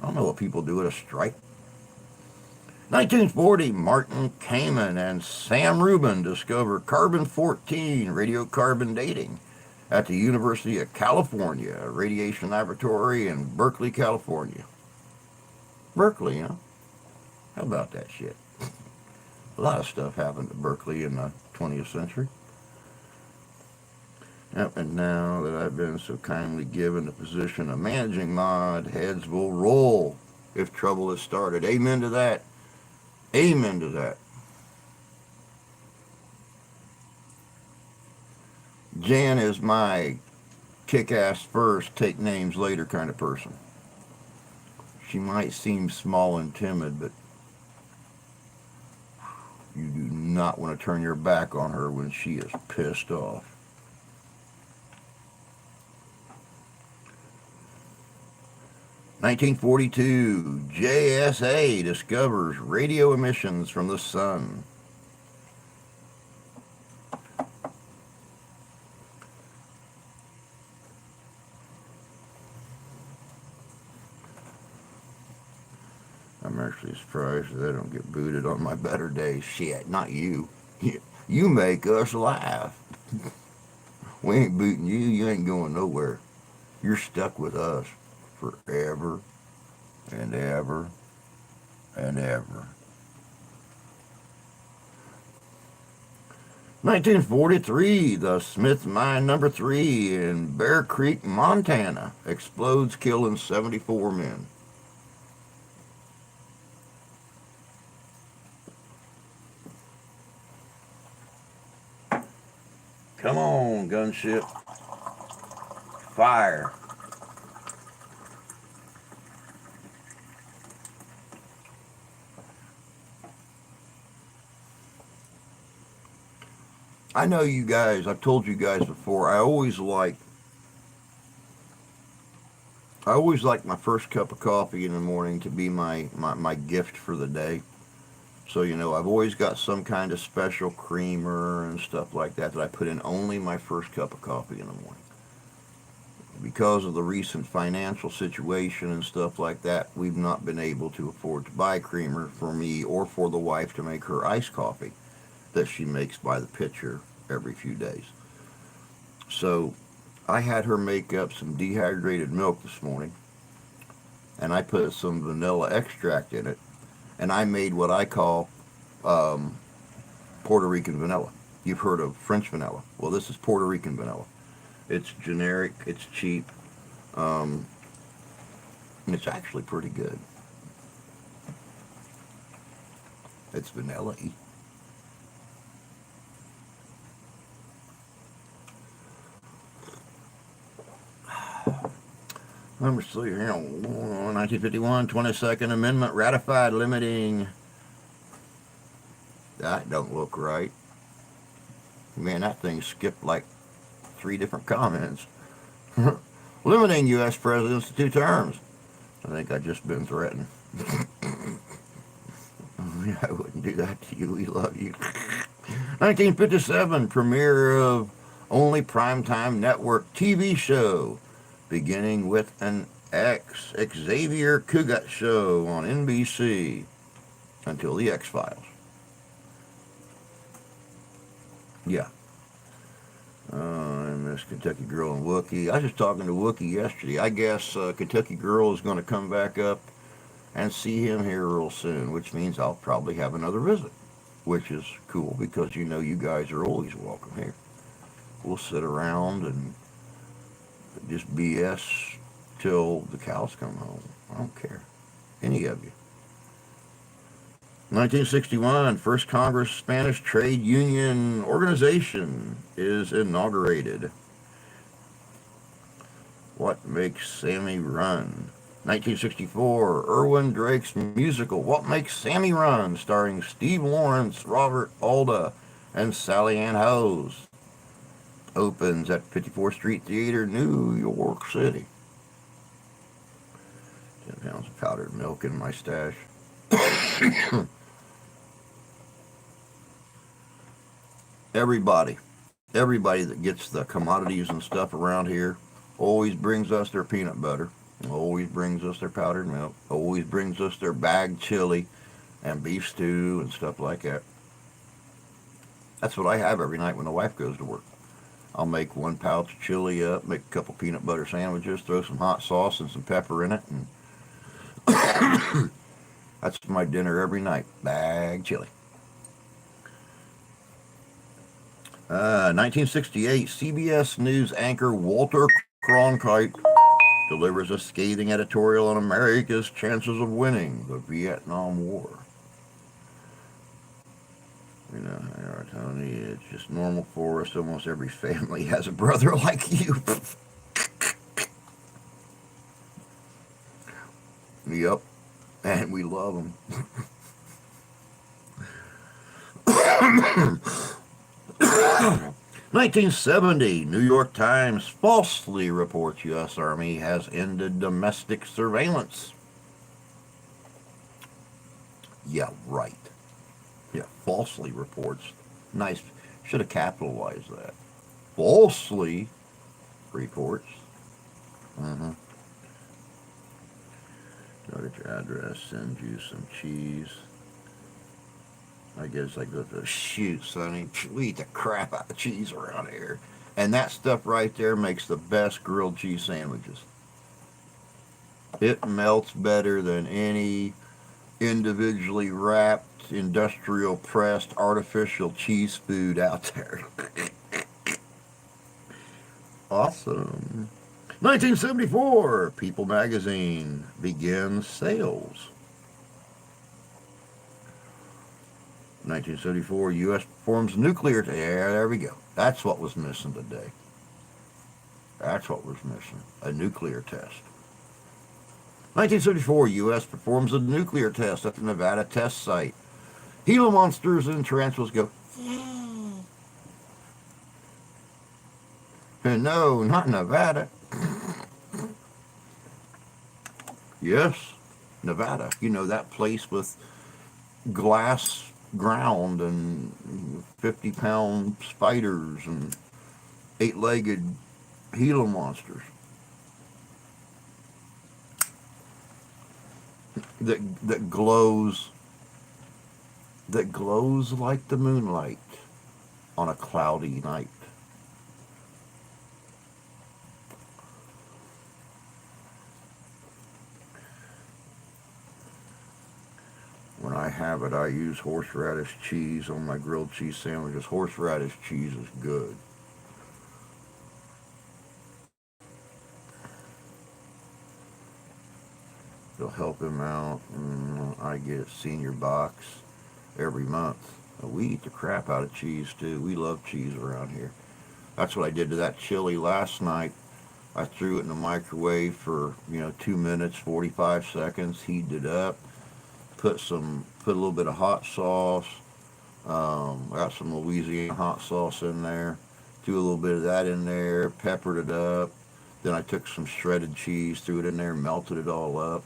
[SPEAKER 1] I don't know what people do at a strike. 1940, Martin Comin and Sam Rubin discover carbon-14 radiocarbon dating at the University of California Radiation Laboratory in Berkeley, California. Berkeley, huh? How about that shit? A lot of stuff happened at Berkeley in the 20th century. Yep, and now that I've been so kindly given the position of managing mod, heads will roll if trouble has started. Amen to that. Amen to that. Jan is my kick-ass first, take names later kind of person. She might seem small and timid, but you do not want to turn your back on her when she is pissed off. "1942, JSA discovers radio emissions from the sun." I'm actually surprised that I don't get booted on my better days. Shit, not you. You make us laugh. We ain't booting you. You ain't going nowhere. You're stuck with us forever and ever and ever. 1943, the Smith Mine number 3 in Bear Creek, Montana, explodes, killing 74 men. Come on, gunship. Fire. I know you guys, I've told you guys before, I always like my first cup of coffee in the morning to be my gift for the day. So, I've always got some kind of special creamer and stuff like that I put in only my first cup of coffee in the morning. Because of the recent financial situation and stuff like that, we've not been able to afford to buy creamer for me or for the wife to make her iced coffee that she makes by the pitcher every few days. So I had her make up some dehydrated milk this morning, and I put some vanilla extract in it, and I made what I call Puerto Rican vanilla. You've heard of French vanilla. Well, this is Puerto Rican vanilla. It's generic, it's cheap, and it's actually pretty good. It's vanilla-y. Number 3 here, 1951, 22nd Amendment ratified, limiting. That don't look right. Man, that thing skipped like 3 different comments. Limiting U.S. presidents to 2 terms. I think I've just been threatened. I wouldn't do that to you. We love you. 1957, premiere of only primetime network TV show, beginning with an Xavier Cugat show on NBC until the X-Files. Yeah. And this Kentucky Girl and Wookie. I was just talking to Wookie yesterday. I guess Kentucky Girl is going to come back up and see him here real soon, which means I'll probably have another visit, which is cool because you guys are always welcome here. We'll sit around and just BS till the cows come home. I don't care. Any of you. 1961, First Congress Spanish Trade Union Organization is inaugurated. What Makes Sammy Run? 1964, Irwin Drake's musical What Makes Sammy Run, starring Steve Lawrence, Robert Alda, and Sally Ann Hose, opens at 54th Street Theater, New York City. 10 pounds of powdered milk in my stash. Everybody that gets the commodities and stuff around here always brings us their peanut butter, always brings us their powdered milk, always brings us their bagged chili, and beef stew and stuff like that. That's what I have every night when the wife goes to work. I'll make one pouch of chili up, make a couple peanut butter sandwiches, throw some hot sauce and some pepper in it, and that's my dinner every night. Bag chili. 1968, CBS News anchor Walter Cronkite delivers a scathing editorial on America's chances of winning the Vietnam War. You know, Tony, it's just normal for us. Almost every family has a brother like you. Yep, and we love them. 1970, New York Times falsely reports U.S. Army has ended domestic surveillance. Yeah, right. Yeah, falsely reports. Nice. Should have capitalized that. Falsely reports. Mm-hmm. Go to your address, send you some cheese. I guess I go to shoot, Sonny. We eat the crap out of cheese around here. And that stuff right there makes the best grilled cheese sandwiches. It melts better than any individually wrapped, industrial pressed, artificial cheese food out there. Awesome. 1974, People magazine begins sales. 1974, U.S. performs nuclear. Yeah, there we go. That's what was missing today. That's what was missing. A nuclear test. 1974, U.S. performs a nuclear test at the Nevada test site. Gila monsters and tarantulas go. No, not Nevada. Yes, Nevada. You know, that place with glass ground and 50-pound spiders and 8-legged Gila monsters that glows like the moonlight on a cloudy night. When I have it, I use horseradish cheese on my grilled cheese sandwiches. Horseradish cheese is good. It'll help him out. I get a senior box every month. We eat the crap out of cheese too. We love cheese around here. That's what I did to that chili last night. I threw it in the microwave for 2 minutes, 45 seconds, heated it up. Put a little bit of hot sauce. Got some Louisiana hot sauce in there. Threw a little bit of that in there. Peppered it up. Then I took some shredded cheese, threw it in there, melted it all up.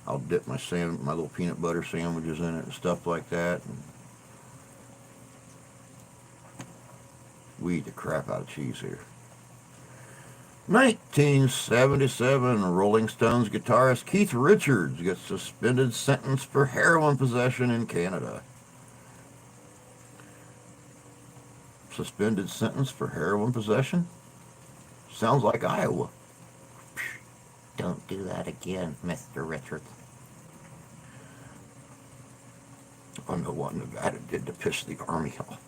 [SPEAKER 1] I'll dip my little peanut butter sandwiches in it and stuff like that. And we eat the crap out of cheese here. 1977, Rolling Stones guitarist Keith Richards gets suspended sentence for heroin possession in Canada. Suspended sentence for heroin possession? Sounds like Iowa. Don't do that again, Mr. Richards. I know what Nevada did to piss the Army off.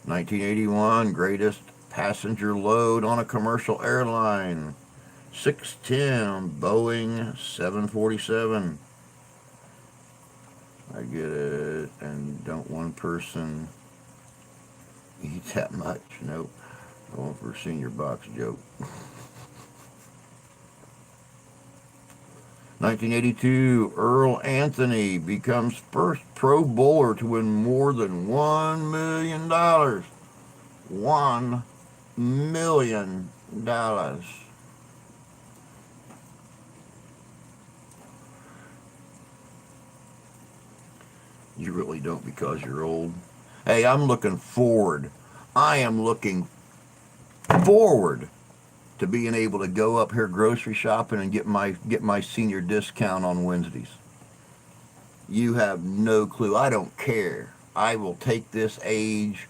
[SPEAKER 1] 1981, greatest passenger load on a commercial airline. 610 Boeing 747. I get it. And don't one person eat that much? Nope. Going for a senior box joke. 1982, Earl Anthony becomes first pro bowler to win more than $1 million. $1 million. You really don't because you're old. Hey, I'm looking forward. I am looking forward to being able to go up here grocery shopping and get my senior discount on Wednesdays. You have no clue. I don't care. I will take this age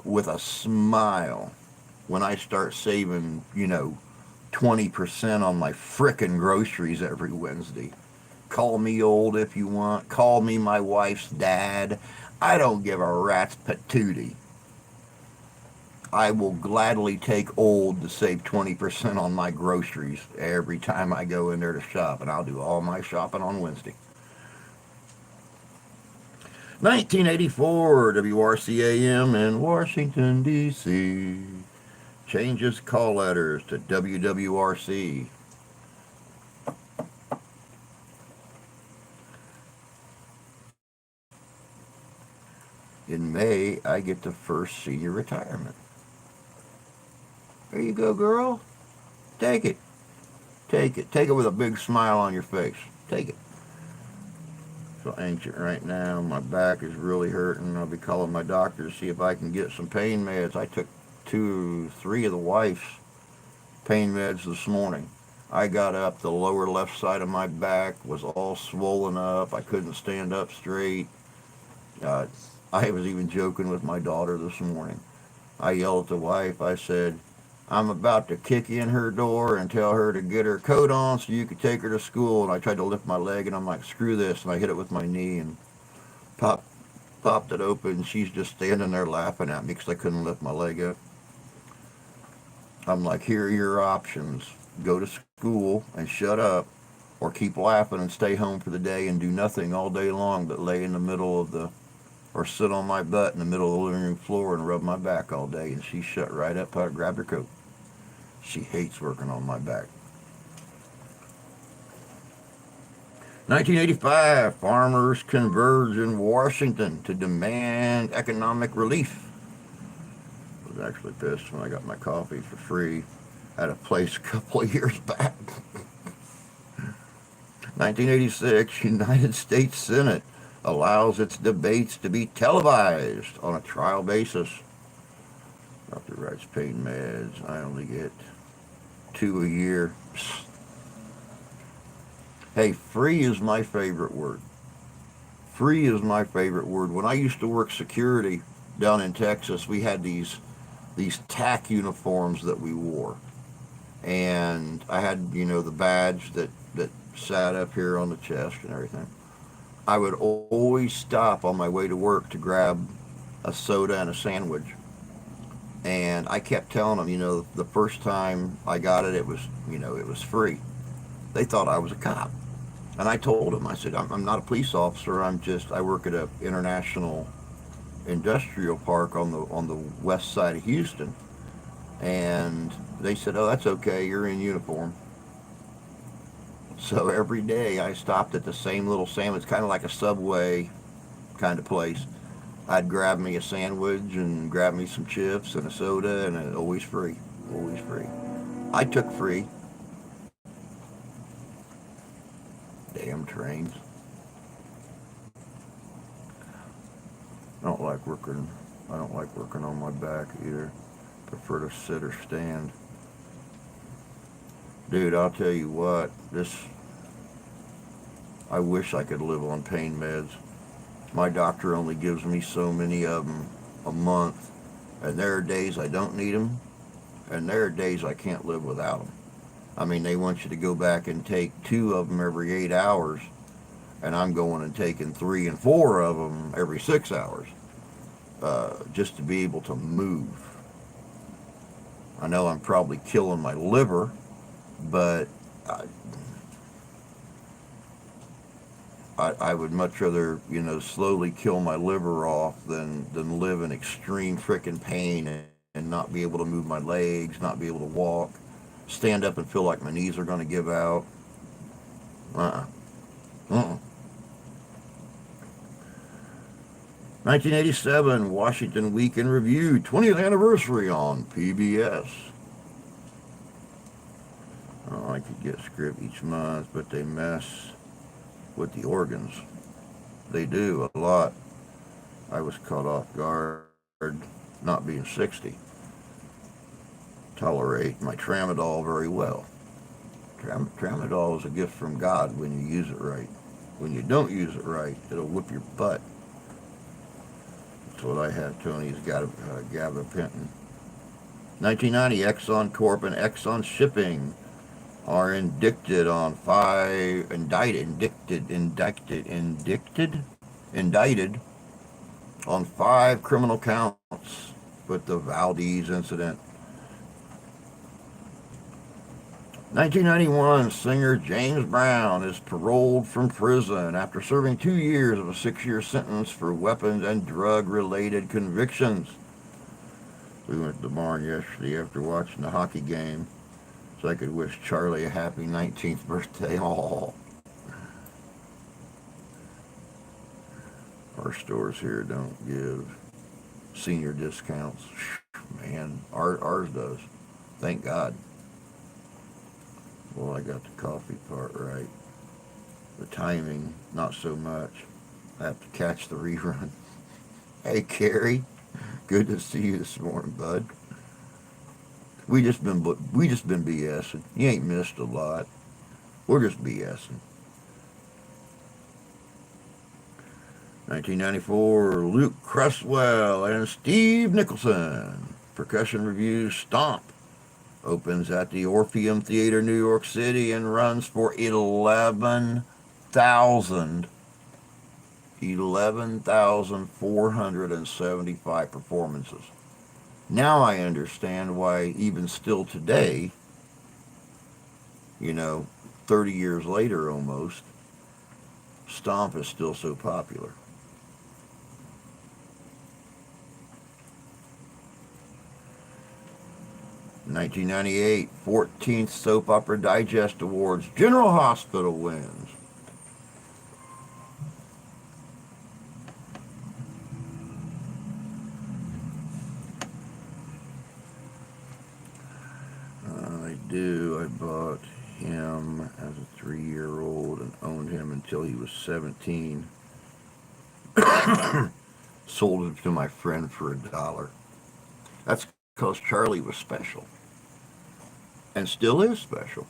[SPEAKER 1] with a smile when I start saving, 20% on my frickin' groceries every Wednesday. Call me old if you want. Call me my wife's dad. I don't give a rat's patootie. I will gladly take old to save 20% on my groceries every time I go in there to shop, and I'll do all my shopping on Wednesday. 1984 WRCAM in Washington, D.C. changes call letters to WWRC. In May, I get the first senior retirement. There you go, girl. Take it. Take it. Take it with a big smile on your face. Take it. So anxious right now. My back is really hurting. I'll be calling my doctor to see if I can get some pain meds. I took 3 of the wife's pain meds this morning. I got up, the lower left side of my back was all swollen up. I couldn't stand up straight. Uh, I was even joking with my daughter this morning. I yelled at the wife. I said, I'm about to kick in her door and tell her to get her coat on so you can take her to school. And I tried to lift my leg, and I'm like, screw this. And I hit it with my knee and popped, popped it open. She's just standing there laughing at me because I couldn't lift my leg up. I'm like, here are your options. Go to school and shut up, or keep laughing and stay home for the day and do nothing all day long but lay in the middle of the, or sit on my butt in the middle of the living room floor and rub my back all day. And she shut right up, grabbed her coat. She hates working on my back. 1985, farmers converge in Washington to demand economic relief. I was actually pissed when I got my coffee for free at a place a couple of years back. 1986, United States Senate allows its debates to be televised on a trial basis. Doctor writes pain meds. I only get 2 a year. Hey, free is my favorite word. Free is my favorite word. When I used to work security down in Texas, we had these tack uniforms that we wore. And I had, the badge that sat up here on the chest and everything. I would always stop on my way to work to grab a soda and a sandwich. And I kept telling them, the first time I got it, it was free. They thought I was a cop. And I told them, I said, I'm not a police officer. I work at a international industrial park on the west side of Houston. And they said, oh, that's okay. You're in uniform. So every day I stopped at the same little sandwich, kind of like a Subway kind of place. I'd grab me a sandwich and grab me some chips and a soda, and it always free. Always free. I took free. Damn trains. I don't like working on my back either. Prefer to sit or stand. Dude, I'll tell you what, I wish I could live on pain meds. My doctor only gives me so many of them a month, and there are days I don't need them, and there are days I can't live without them. I mean, they want you to go back and take 2 of them every 8 hours, and I'm going and taking 3 and 4 of them every 6 hours, just to be able to move. I know I'm probably killing my liver, but I would much rather, slowly kill my liver off than live in extreme frickin' pain and not be able to move my legs, not be able to walk, stand up and feel like my knees are going to give out. 1987, Washington Week in Review, 20th anniversary on PBS. Oh, I could get a script each month, but they mess with the organs. They do a lot. I was caught off guard not being 60. tolerate my tramadol very well. Tramadol is a gift from God when you use it right. When you don't use it right, it'll whip your butt. That's what I have. Tony's got gabapentin. 1990, Exxon Corp and Exxon Shipping are indicted on 5 criminal counts with the Valdez incident. 1991, singer James Brown is paroled from prison after serving 2 years of a 6-year sentence for weapons and drug-related convictions. We went to the barn yesterday after watching the hockey game, so I could wish Charlie a happy 19th birthday. Oh, our stores here don't give senior discounts. Man, ours does. Thank God. Well, I got the coffee part right. The timing, not so much. I have to catch the rerun. Hey, Carrie. Good to see you this morning, bud. We just been BSing. You ain't missed a lot. We're just BSing. 1994, Luke Cresswell and Steve Nicholson. Percussion Review Stomp opens at the Orpheum Theater, New York City, and runs for 11,475 performances. Now I understand why even still today, 30 years later almost, Stomp is still so popular. In 1998, 14th Soap Opera Digest Awards, General Hospital wins. I bought him as a 3-year-old and owned him until he was 17. Sold him to my friend for $1. That's because Charlie was special. And still is special.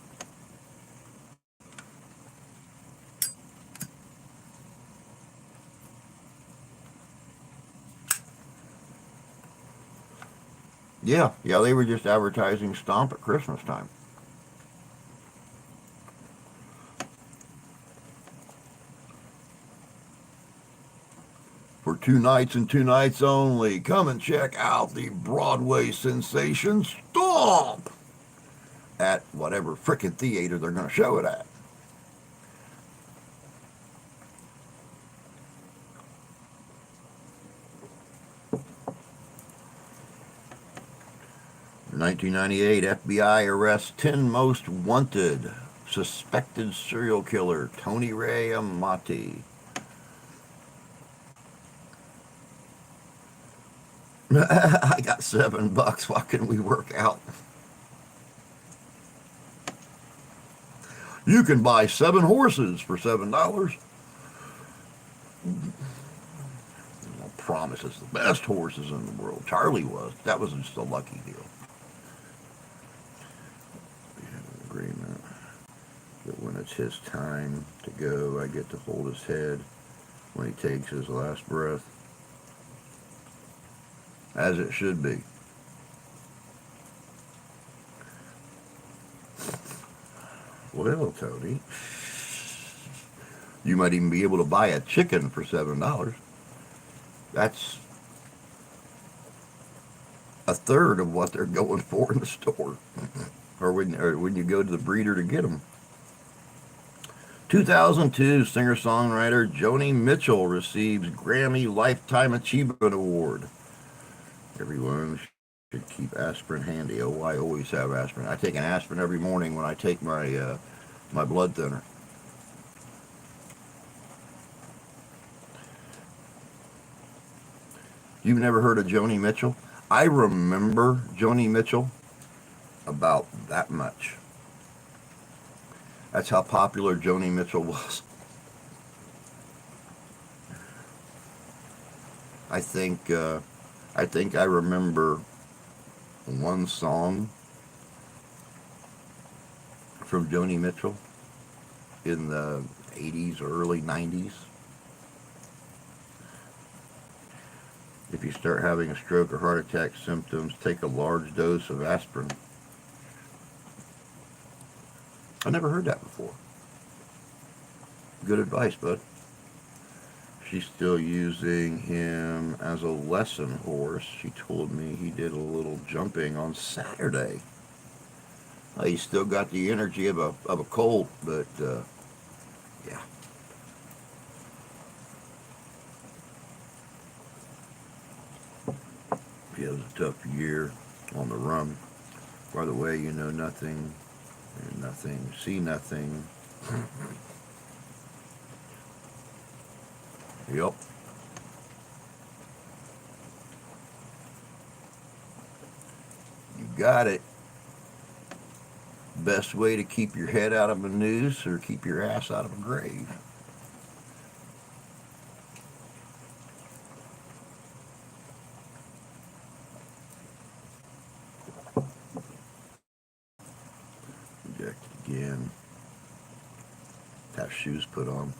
[SPEAKER 1] Yeah, they were just advertising Stomp at Christmas time. For 2 nights and 2 nights only, come and check out the Broadway sensation Stomp at whatever frickin' theater they're going to show it at. In 1998, FBI arrests 10 most wanted suspected serial killer Tony Ray Amati. I got $7. What can we work out? You can buy 7 horses for $7. I promise it's the best horses in the world. Charlie was. That was just a lucky deal. We have an agreement that when it's his time to go, I get to hold his head when he takes his last breath. As it should be. Well, Tony, you might even be able to buy a chicken for $7. That's a third of what they're going for in the store, or when you go to the breeder to get them. 2002, singer-songwriter Joni Mitchell receives Grammy Lifetime Achievement Award. Everyone should keep aspirin handy. Oh, I always have aspirin. I take an aspirin every morning when I take my my blood thinner. You've never heard of Joni Mitchell? I remember Joni Mitchell about that much. That's how popular Joni Mitchell was. I think I remember one song from Joni Mitchell in the 80s or early 90s. If you start having a stroke or heart attack symptoms, take a large dose of aspirin. I never heard that before. Good advice, bud. She's still using him as a lesson horse. She told me he did a little jumping on Saturday. He's still got the energy of a colt, but yeah. He has a tough year on the run. By the way, you know nothing, and nothing, see nothing. Yep. You got it. Best way to keep your head out of a noose or keep your ass out of a grave. Inject again. Have shoes put on.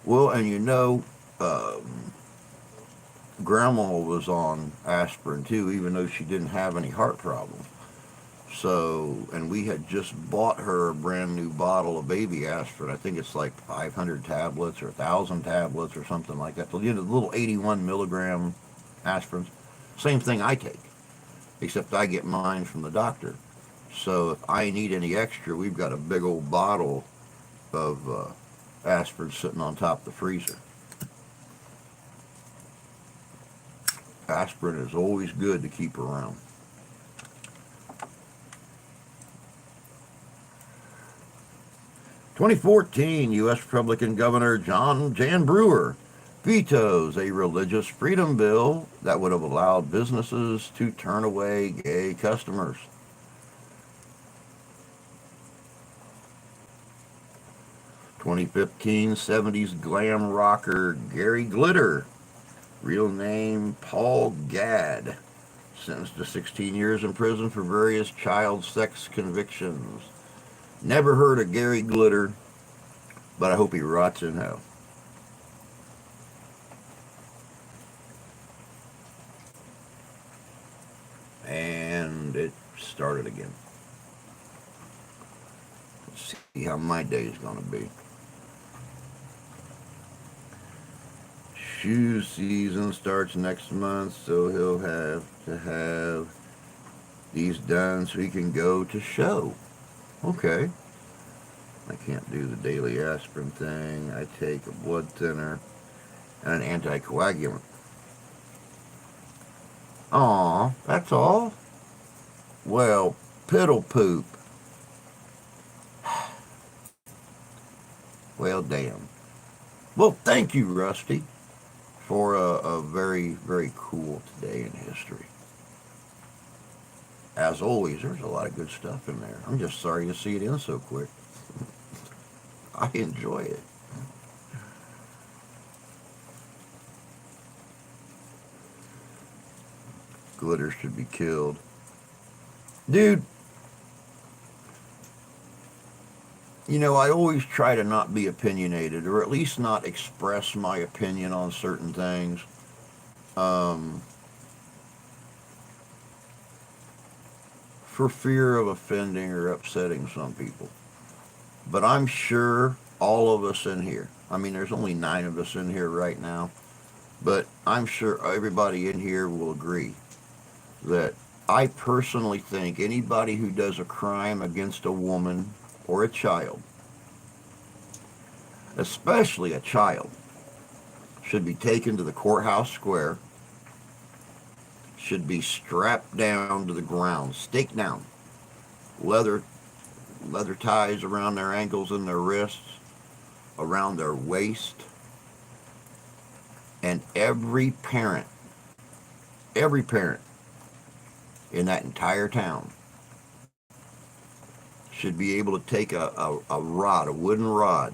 [SPEAKER 1] Well, and you know, Grandma was on aspirin too, even though she didn't have any heart problems. So, and we had just bought her a brand new bottle of baby aspirin. I think it's like 500 tablets or 1,000 tablets or something like that. You know, the little 81 milligram aspirins. Same thing I take, except I get mine from the doctor. So if I need any extra, we've got a big old bottle of aspirin sitting on top of the freezer. Aspirin is always good to keep around. "2014 U.S. Republican Governor Jan Brewer vetoes a religious freedom bill that would have allowed businesses to turn away gay customers." 2015 70s glam rocker Gary Glitter, real name Paul Gadd, sentenced to 16 years in prison for various child sex convictions. Never heard of Gary Glitter, but I hope he rots in hell. And it started again. Let's see how my day is going to be. Shoe season starts next month, so he'll have to have these done so he can go to show. Okay. I can't do the daily aspirin thing. I take a blood thinner and an anticoagulant. Aw, that's all? Well, piddle poop. Well, damn. Well, thank you, Rusty, for a very, very cool today in history. As always, there's a lot of good stuff in there. I'm just sorry to see it end so quick. I enjoy it. Glitter should be killed. Dude, you know, I always try to not be opinionated, or at least not express my opinion on certain things. For fear of offending or upsetting some people. But I'm sure all of us in here, I mean, there's only 9 of us in here right now, but I'm sure everybody in here will agree that I personally think anybody who does a crime against a woman or a child, especially a child, should be taken to the courthouse square, should be strapped down to the ground, staked down, leather ties around their ankles and their wrists, around their waist, and every parent in that entire town should be able to take a rod, a wooden rod,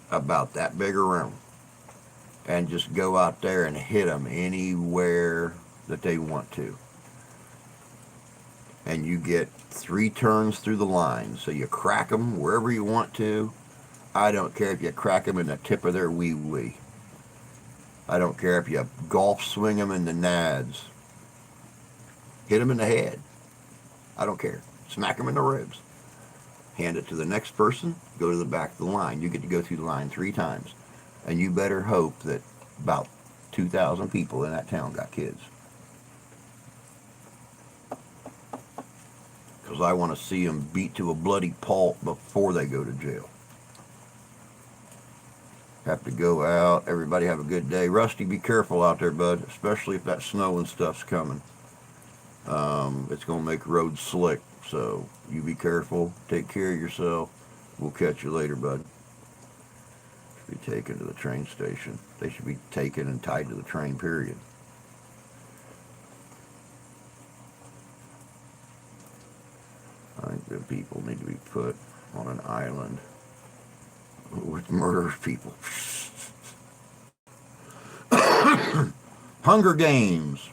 [SPEAKER 1] about that big around, and just go out there and hit them anywhere that they want to. And you get 3 turns through the line. So you crack them wherever you want to. I don't care if you crack them in the tip of their wee wee. I don't care if you golf swing them in the nads. Hit them in the head. I don't care. Smack them in the ribs. Hand it to the next person. Go to the back of the line. You get to go through the line 3 times. And you better hope that about 2,000 people in that town got kids. Because I want to see them beat to a bloody pulp before they go to jail. Have to go out. Everybody have a good day. Rusty, be careful out there, bud, especially if that snow and stuff's coming. It's going to make roads slick, so you be careful. Take care of yourself. We'll catch you later, bud. Should be taken to the train station. They should be taken and tied to the train, period. I think the people need to be put on an island with murderous people. Hunger Games.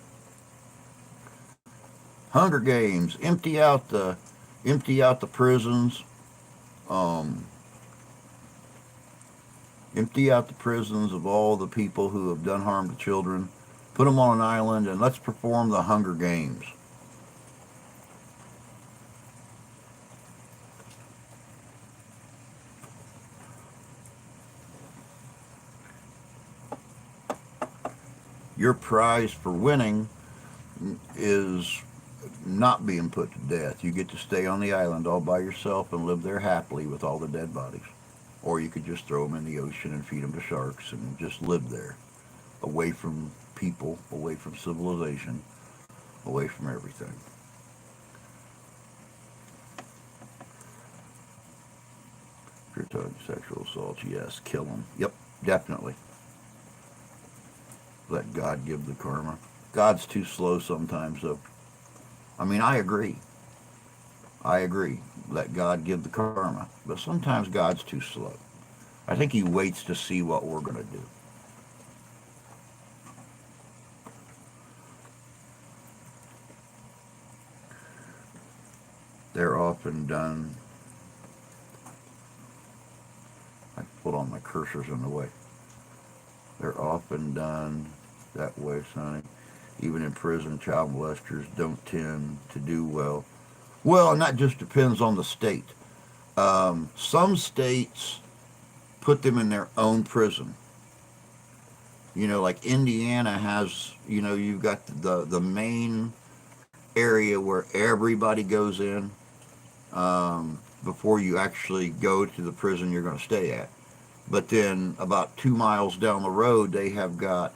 [SPEAKER 1] Hunger Games. Empty out the prisons. Empty out the prisons of all the people who have done harm to children. Put them on an island and let's perform the Hunger Games. Your prize for winning is not being put to death. You get to stay on the island all by yourself and live there happily with all the dead bodies. Or you could just throw them in the ocean and feed them to sharks and just live there, away from people, away from civilization, away from everything. If you're talking sexual assault, yes, kill them. Yep, definitely. Let God give the karma. God's too slow sometimes, though. I mean, I agree. I agree. Let God give the karma. But sometimes God's too slow. I think he waits to see what we're going to do. They're often done. I put all my cursors in the way. They're often done that way, Sonny. Even in prison, child molesters don't tend to do well. Well, and that just depends on the state. Some states put them in their own prison. You know, like Indiana has, you know, you've got the main area where everybody goes in before you actually go to the prison you're going to stay at. But then about 2 miles down the road, they have got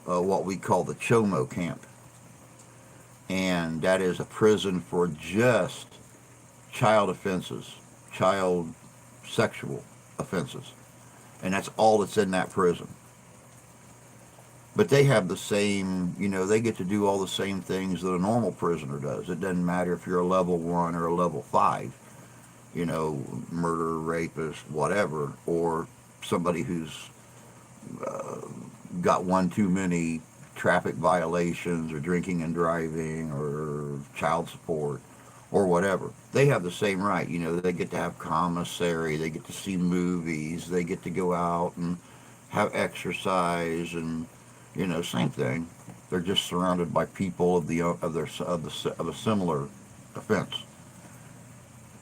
[SPEAKER 1] what we call the Chomo camp. And that is a prison for just child offenses, child sexual offenses. And that's all that's in that prison. But they have the same, you know, they get to do all the same things that a normal prisoner does. It doesn't matter if you're a level 1 or a level 5. You know, murder, rapist, whatever, or somebody who's got one too many traffic violations or drinking and driving or child support or whatever. They have the same right. You know, they get to have commissary, they get to see movies, they get to go out and have exercise, and you know, same thing. They're just surrounded by people of a similar offense.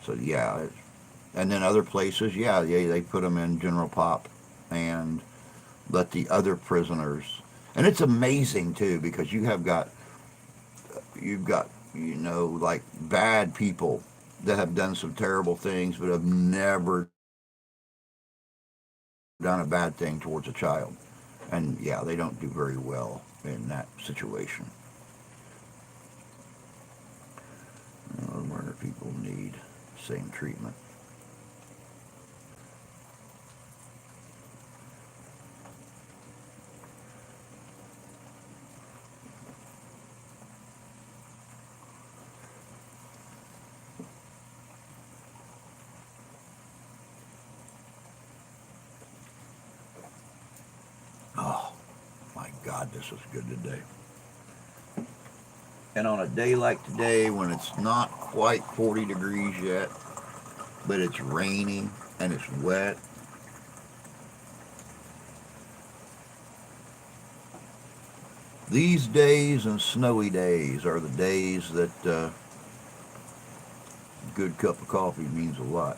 [SPEAKER 1] So yeah, and then other places, yeah, they put them in general pop and let the other prisoners. And it's amazing too, because you've got you know, like bad people that have done some terrible things but have never done a bad thing towards a child. And yeah, they don't do very well in that situation. You know, murder people need same treatment. Oh. God, this is good today. And on a day like today, when it's not quite 40 degrees yet, but it's rainy and it's wet, these days and snowy days are the days that a good cup of coffee means a lot.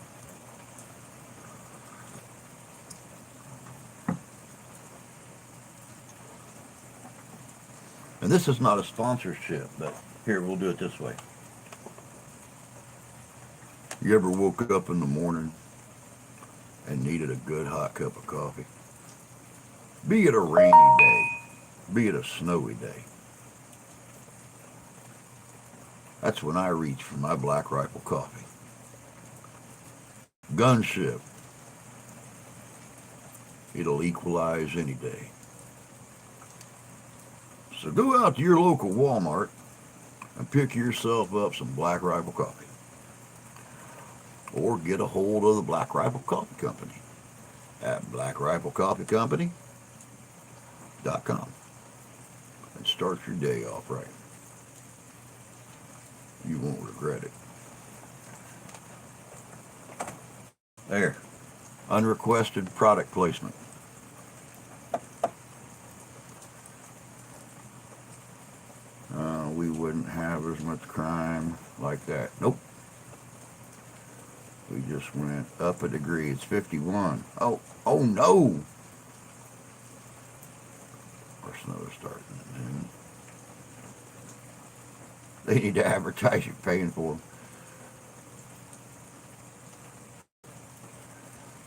[SPEAKER 1] And this is not a sponsorship, but here, we'll do it this way. You ever woke up in the morning and needed a good hot cup of coffee? Be it a rainy day, be it a snowy day. That's when I reach for my Black Rifle coffee. Gunship. It'll equalize any day. So go out to your local Walmart and pick yourself up some Black Rifle coffee. Or get a hold of the Black Rifle Coffee Company at blackriflecoffeecompany.com and start your day off right. You won't regret it. There. Unrequested product placement. We wouldn't have as much crime like that. Nope. We just went up a degree. It's 51. Oh no! Our snow is starting. They need to advertise you're paying for them.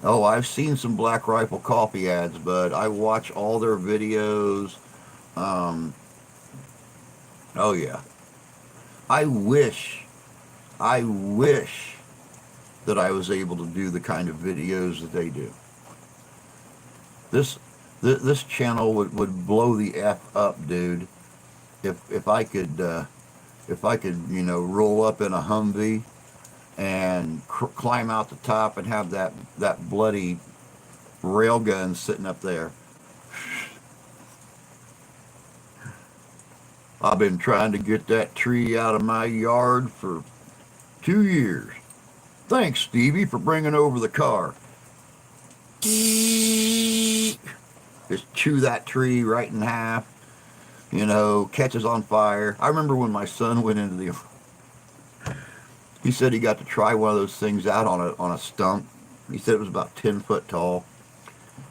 [SPEAKER 1] Oh, I've seen some Black Rifle coffee ads, but I watch all their videos. Oh yeah. I wish that I was able to do the kind of videos that they do. This channel would blow the F up, dude. If I could roll up in a Humvee and climb out the top and have that bloody railgun sitting up there. I've been trying to get that tree out of my yard for 2 years. Thanks, Stevie, for bringing over the car. Just chew that tree right in half, catches on fire. I remember when my son went into the... He said he got to try one of those things out on a stump. He said it was about 10 foot tall.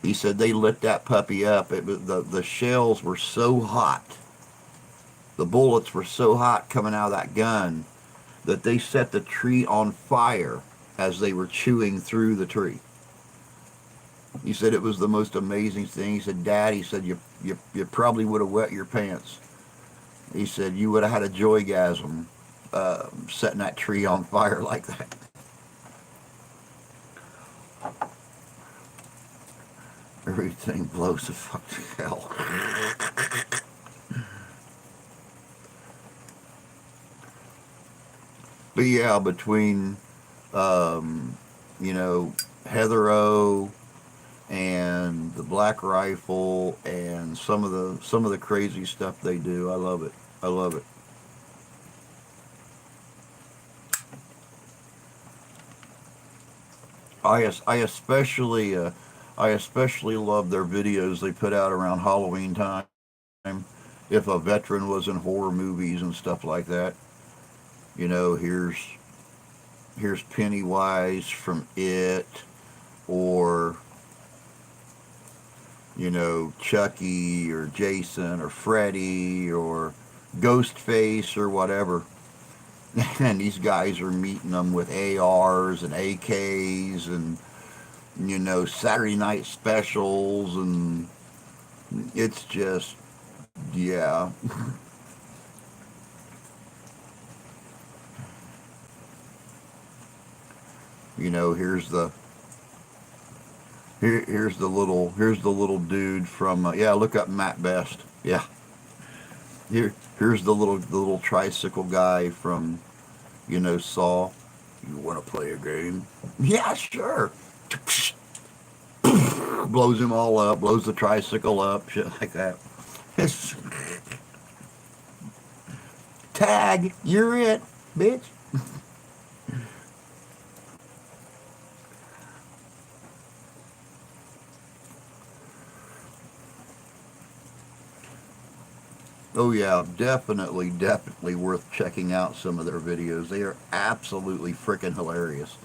[SPEAKER 1] He said they lit that puppy up. The shells were so hot. The bullets were so hot coming out of that gun that they set the tree on fire as they were chewing through the tree. He said it was the most amazing thing. He said, Dad, he said, you probably would have wet your pants. He said, you would have had a joygasm setting that tree on fire like that. Everything blows the fuck to hell. But yeah, between, Heather O and the Black Rifle and some of the crazy stuff they do, I love it. I love it. I especially love their videos they put out around Halloween time. If a veteran was in horror movies and stuff like that. Here's Pennywise from It, or Chucky or Jason or Freddy or Ghostface or whatever. And these guys are meeting them with ARs and AKs and Saturday night specials, and it's just, yeah. Here's the little dude from look up Matt Best. Yeah. Here's the little tricycle guy from Saw. You want to play a game? Yeah, sure. Blows him all up, blows the tricycle up, shit like that. Tag, you're it, bitch. Oh yeah, definitely worth checking out some of their videos. They are absolutely freaking hilarious.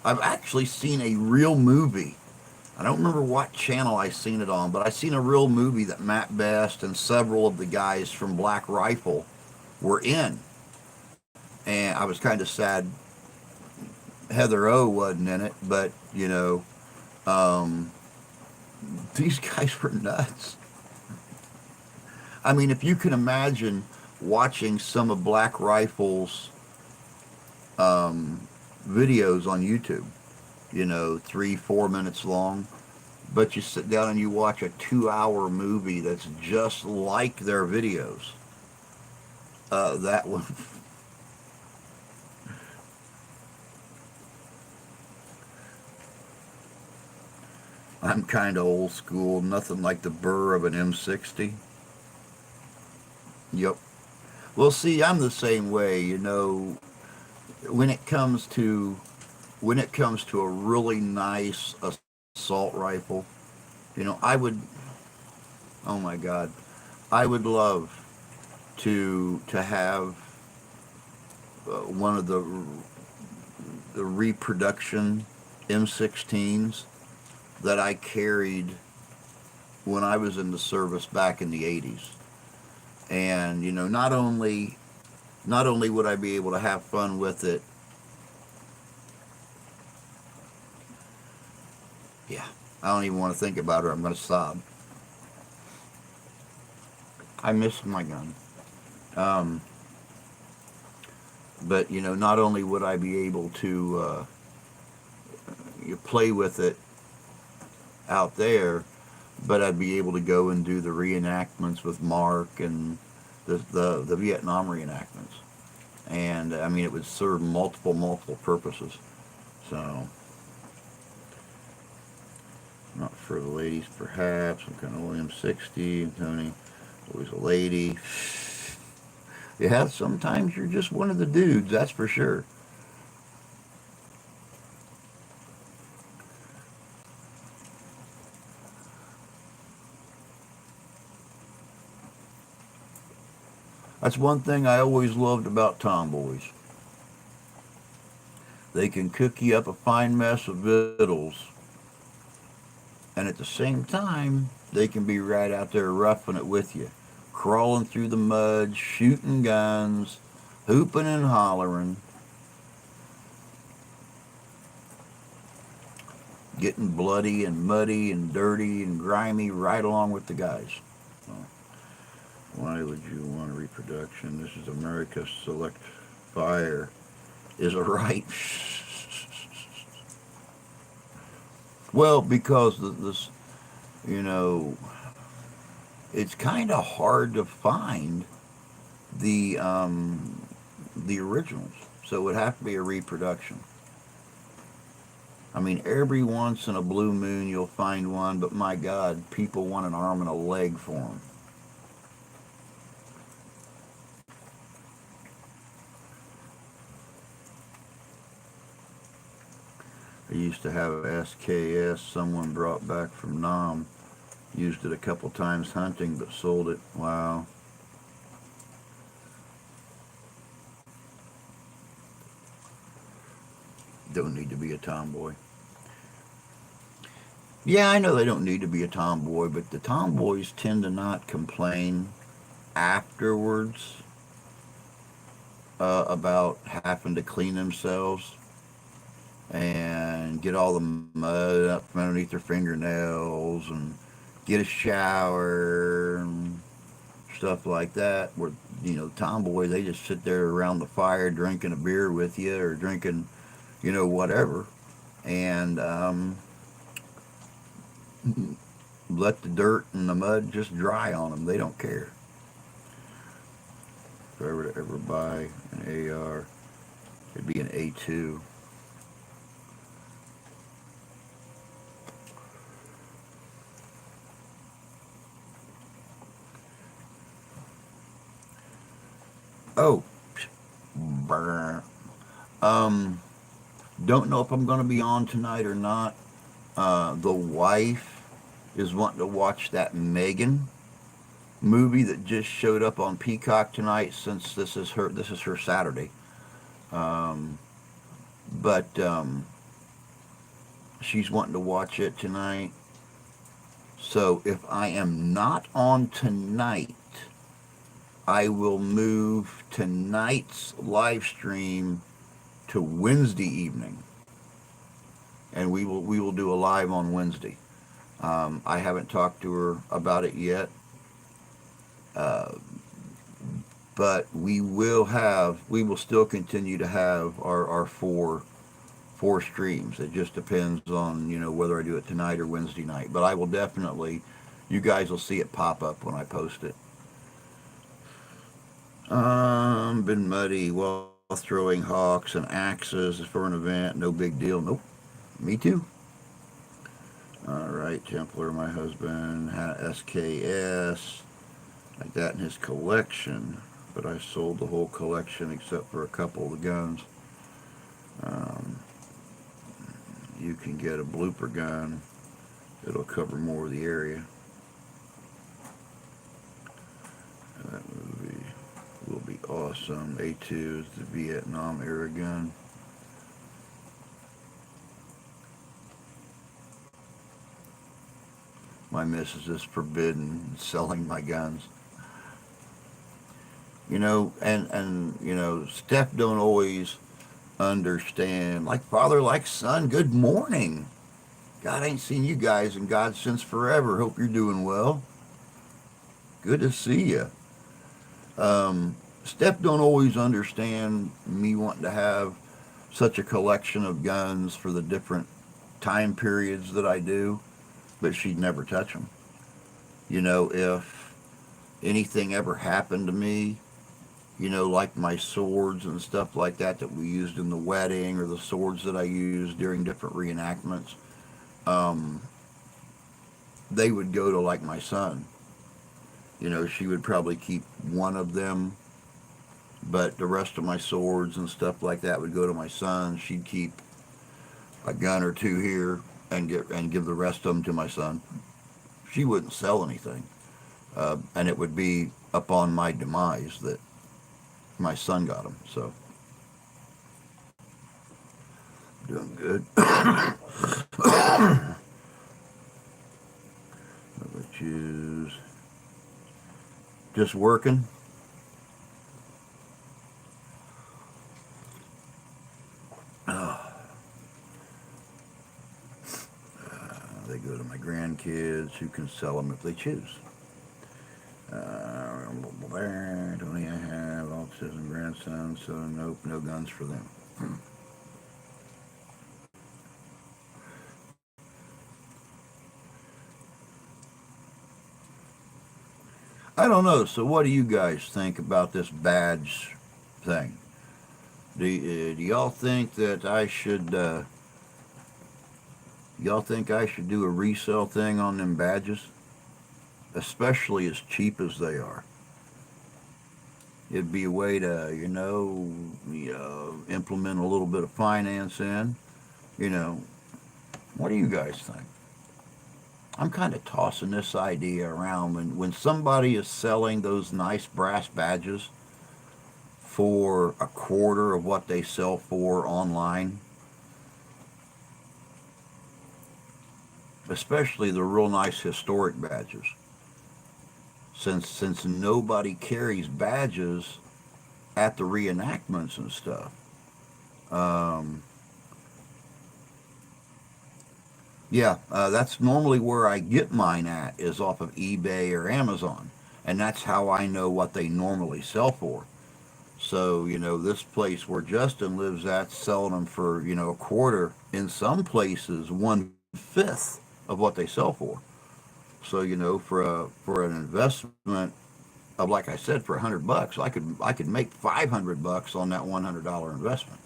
[SPEAKER 1] I've actually seen a real movie. I don't remember what channel I seen it on, but I seen a real movie that Matt Best and several of the guys from Black Rifle were in. And I was kind of sad Heather O wasn't in it, but um, these guys were nuts. I mean, if you can imagine watching some of Black Rifle's videos on YouTube, 3, 4 minutes long, but you sit down and you watch a 2 hour movie that's just like their videos. That one, I'm kind of old school. Nothing like the burr of an M60. Yep. Well, see, I'm the same way. When it comes to when it comes to a really nice assault rifle, I would. Oh my God, I would love to have one of the reproduction M16s that I carried when I was in the service back in the 80s. And not only would I be able to have fun with it, yeah, I don't even want to think about her. I'm going to sob. I missed my gun. Um, but not only would I be able to you play with it out there, but I'd be able to go and do the reenactments with Mark and the Vietnam reenactments. And I mean, it would serve multiple purposes. So, not for the ladies, perhaps. I'm kind of William 60, Tony, always a lady. Yeah, sometimes you're just one of the dudes, that's for sure. That's one thing I always loved about tomboys. They can cook you up a fine mess of victuals, and at the same time, they can be right out there roughing it with you, crawling through the mud, shooting guns, hooping and hollering, getting bloody and muddy and dirty and grimy right along with the guys. So, why would you want a reproduction? This is America Select Fire. Is it right? Well, because this, you know, it's kind of hard to find the the originals, so it would have to be a reproduction. I mean, every once in a blue moon you'll find one, but my God, people want an arm and a leg for them. I used to have SKS someone brought back from Nam. Used it a couple times hunting, but sold it. Wow. Don't need to be a tomboy. Yeah, I know they don't need to be a tomboy, but the tomboys tend to not complain afterwards about having to clean themselves and get all the mud up from underneath their fingernails and get a shower and stuff like that. Where tomboys, they just sit there around the fire drinking a beer with you or drinking, whatever, and let the dirt and the mud just dry on them. They don't care. If I were to ever buy an AR, it'd be an A2. Don't know if I'm going to be on tonight or not. The wife is wanting to watch that Megan movie that just showed up on Peacock tonight. Since this is her Saturday, but she's wanting to watch it tonight. So if I am not on tonight, I will move tonight's live stream to Wednesday evening, and we will do a live on Wednesday. I haven't talked to her about it yet, uh, but we will still continue to have our four streams. It just depends on whether I do it tonight or Wednesday night. But I will definitely, you guys will see it pop up when I post it. Been muddy while throwing hawks and axes for an event. No big deal. Nope. Me too. All right, Templar. My husband had SKS like that in his collection, but I sold the whole collection except for a couple of the guns. Um, you can get a blooper gun. It'll cover more of the area. That movie will be awesome. A2 is the Vietnam era gun. My missus is forbidden selling my guns. And Steph don't always understand. Like father, like son. Good morning. God ain't seen you guys in God since forever. Hope you're doing well. Good to see you. Steph don't always understand me wanting to have such a collection of guns for the different time periods that I do, but she'd never touch them. If anything ever happened to me, like my swords and stuff like that we used in the wedding, or the swords that I used during different reenactments, um, they would go to like my son. She would probably keep one of them, but the rest of my swords and stuff like that would go to my son. She'd keep a gun or two here and give the rest of them to my son. She wouldn't sell anything, and it would be upon my demise that my son got them. So doing good. Which is just working. They go to my grandkids, who can sell them if they choose. Don't I have autism grandson, so nope, no guns for them. I don't know. So what do you guys think about this badge thing? Do y'all think that I should do a resale thing on them badges, especially as cheap as they are? It'd be a way to, implement a little bit of finance in. You know, what do you guys think? I'm kind of tossing this idea around. When somebody is selling those nice brass badges for a quarter of what they sell for online, especially the real nice historic badges, since nobody carries badges at the reenactments and stuff. Um, yeah, that's normally where I get mine at, is off of eBay or Amazon, and that's how I know what they normally sell for. So, this place where Justin lives at, selling them for, a quarter, in some places, one fifth of what they sell for. So, for an investment of, like I said, for $100, I could make $500 on that $100 investment.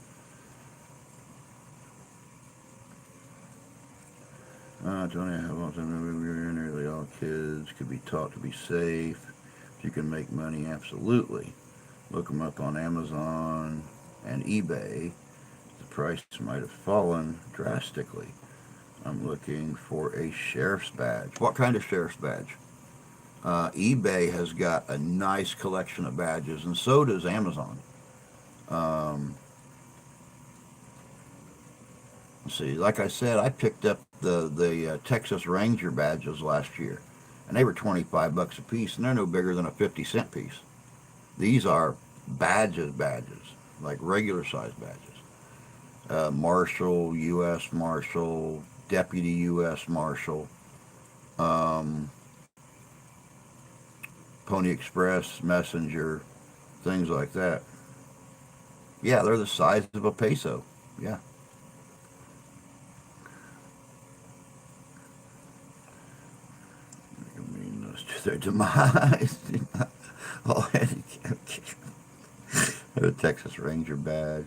[SPEAKER 1] Tony, I have also nearly all kids could be taught to be safe. If you can make money, absolutely. Look them up on Amazon. and eBay, the price might have fallen drastically. I'm looking for a sheriff's badge. What kind of sheriff's badge? eBay has got a nice collection of badges, and so does Amazon. Um, let's see, like I said, I picked up the Texas Ranger badges last year, and they were 25 bucks a piece, and they're no bigger than a 50-cent piece. These are badges, like regular size badges. Marshal, U.S. Marshal, Deputy U.S. Marshal, um, Pony Express, Messenger, things like that. Yeah, they're the size of a peso. Yeah. I mean, those to their demise. Oh, the Texas Ranger badge,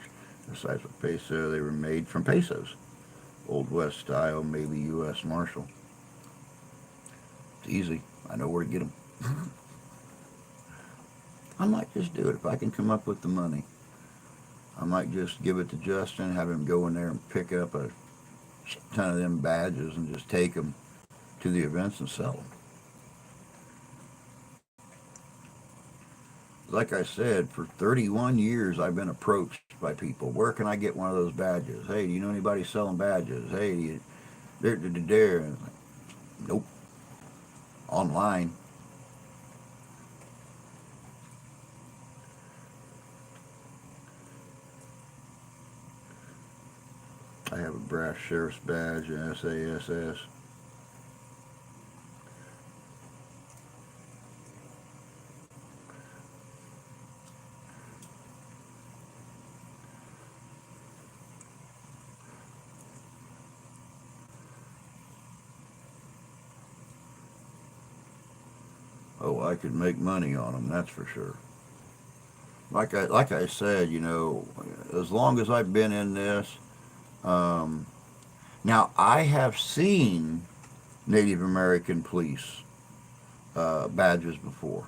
[SPEAKER 1] the size of a peso. They were made from pesos. Old West style, maybe U.S. Marshal. It's easy. I know where to get them. I might just do it if I can come up with the money. I might just give it to Justin, have him go in there and pick up a ton of them badges and just take them to the events and sell them. Like I said, for 31 years I've been approached by people. Where can I get one of those badges? Hey, do you know anybody selling badges? Hey, do you, there. And like, nope. Online. I have a brass sheriff's badge and SASS. Oh, I could make money on them, that's for sure. Like I said, as long as I've been in this, um, now I have seen Native American police badges before.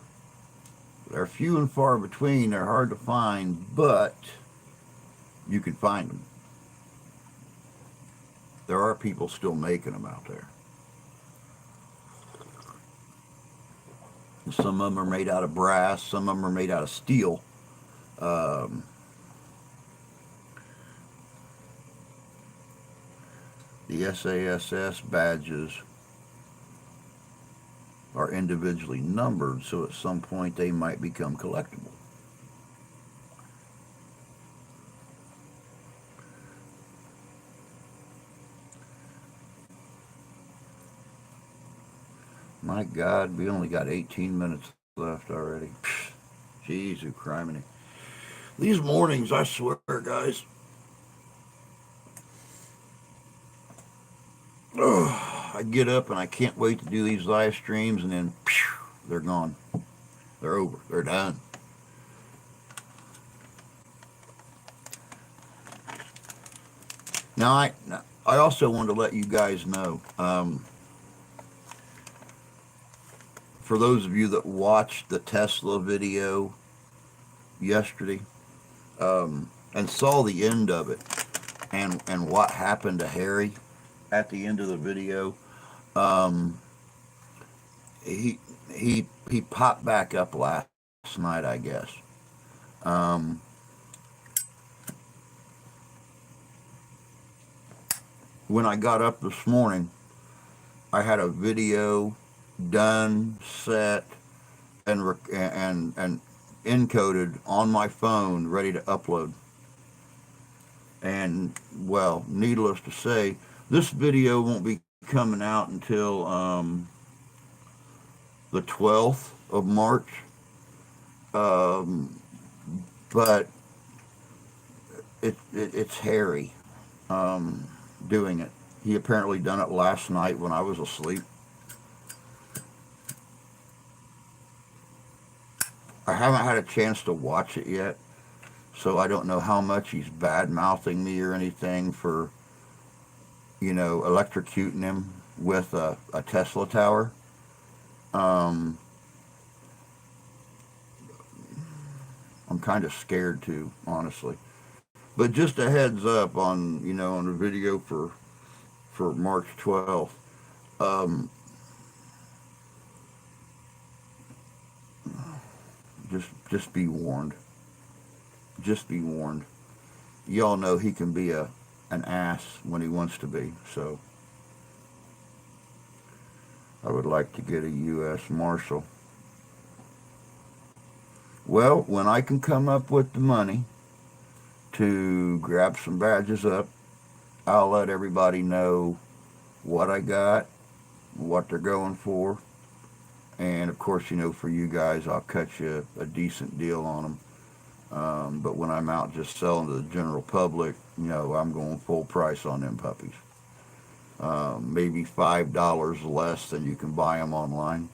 [SPEAKER 1] They're few and far between. They're hard to find, but you can find them. There are people still making them out there. Some of them are made out of brass. Some of them are made out of steel. Um, the SASS badges are individually numbered, so at some point they might become collectible. My God, we only got 18 minutes left already. Jeez, who criminy. These mornings, I swear, guys, I get up and I can't wait to do these live streams, and then they're gone. They're over. They're done. Now, I also want to let you guys know, for those of you that watched the Tesla video yesterday, and saw the end of it, and what happened to Harry at the end of the video, um, he popped back up last night, I guess. Um, when I got up this morning, I had a video done, set, and encoded on my phone, ready to upload. And well, needless to say, this video won't be coming out until the 12th of March. Um, but it's Harry doing it. He apparently done it last night when I was asleep. I haven't had a chance to watch it yet, so I don't know how much he's bad mouthing me or anything for, electrocuting him with a Tesla tower. Um, I'm kind of scared too, honestly. But just a heads up on, on the video for March 12th. Um, just be warned. Just be warned. Y'all know he can be an ass when he wants to be. So I would like to get a U.S. Marshal. Well, when I can come up with the money to grab some badges up, I'll let everybody know what I got, what they're going for, and of course, for you guys, I'll cut you a decent deal on them. But when I'm out just selling to the general public, I'm going full price on them puppies. Maybe $5 less than you can buy them online.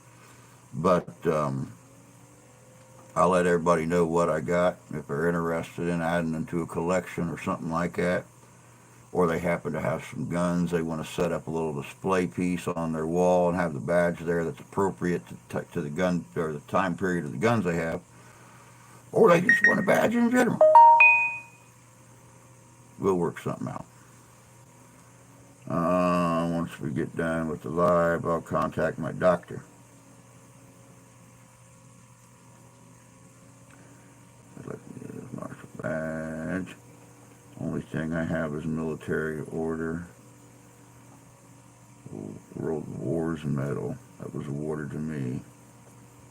[SPEAKER 1] But I'll let everybody know what I got if they're interested in adding them to a collection or something like that. Or they happen to have some guns, they want to set up a little display piece on their wall and have the badge there that's appropriate to the gun or the time period of the guns they have. Or they just want a badge in general. We'll work something out. Once we get done with the live, I'll contact my doctor. Let me get his marshal badge. Only thing I have is military order. World Wars Medal. That was awarded to me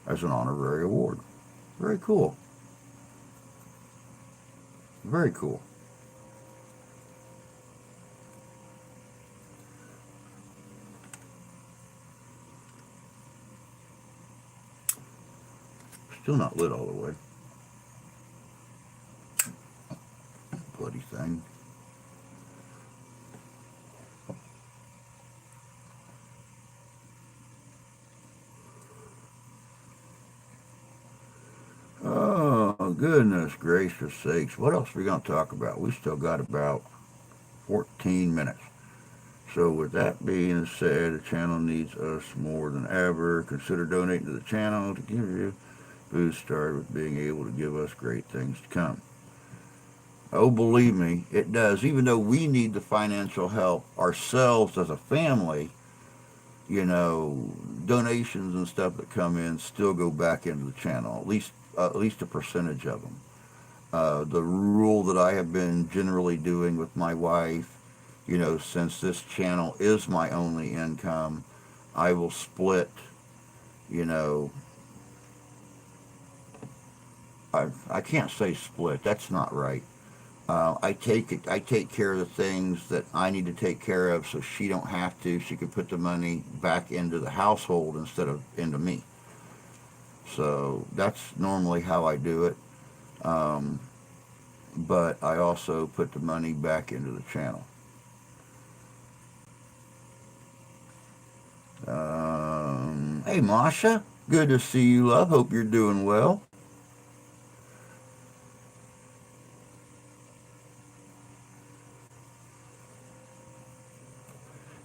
[SPEAKER 1] as an honorary award. Very cool. Very cool. Still not lit all the way. Bloody thing. Oh, goodness gracious sakes. What else are we going to talk about? We still got about 14 minutes. So with that being said, the channel needs us more than ever. Consider donating to the channel to give you a boost started with being able to give us great things to come. Oh, believe me, it does. Even though we need the financial help ourselves as a family, donations and stuff that come in still go back into the channel, at least a percentage of them. The rule that I have been generally doing with my wife, since this channel is my only income, I will split, I can't say split, that's not right. I take care of the things that I need to take care of, so she don't have to. She could put the money back into the household instead of into me. So that's normally how I do it. But I also put the money back into the channel. Hey, Masha, good to see you, love. Hope you're doing well.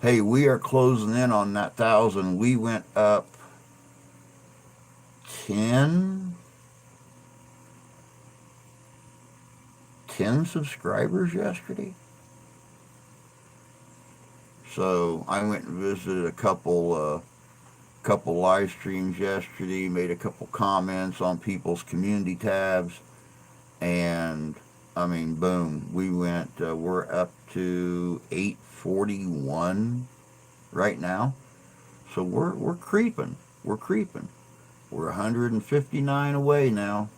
[SPEAKER 1] Hey, we are closing in on that 1,000. We went up 10 subscribers yesterday. So I went and visited a couple live streams yesterday, made a couple comments on people's community tabs, and I mean, boom, we're up to 841 right now. So we're creeping. We're creeping. We're 159 away now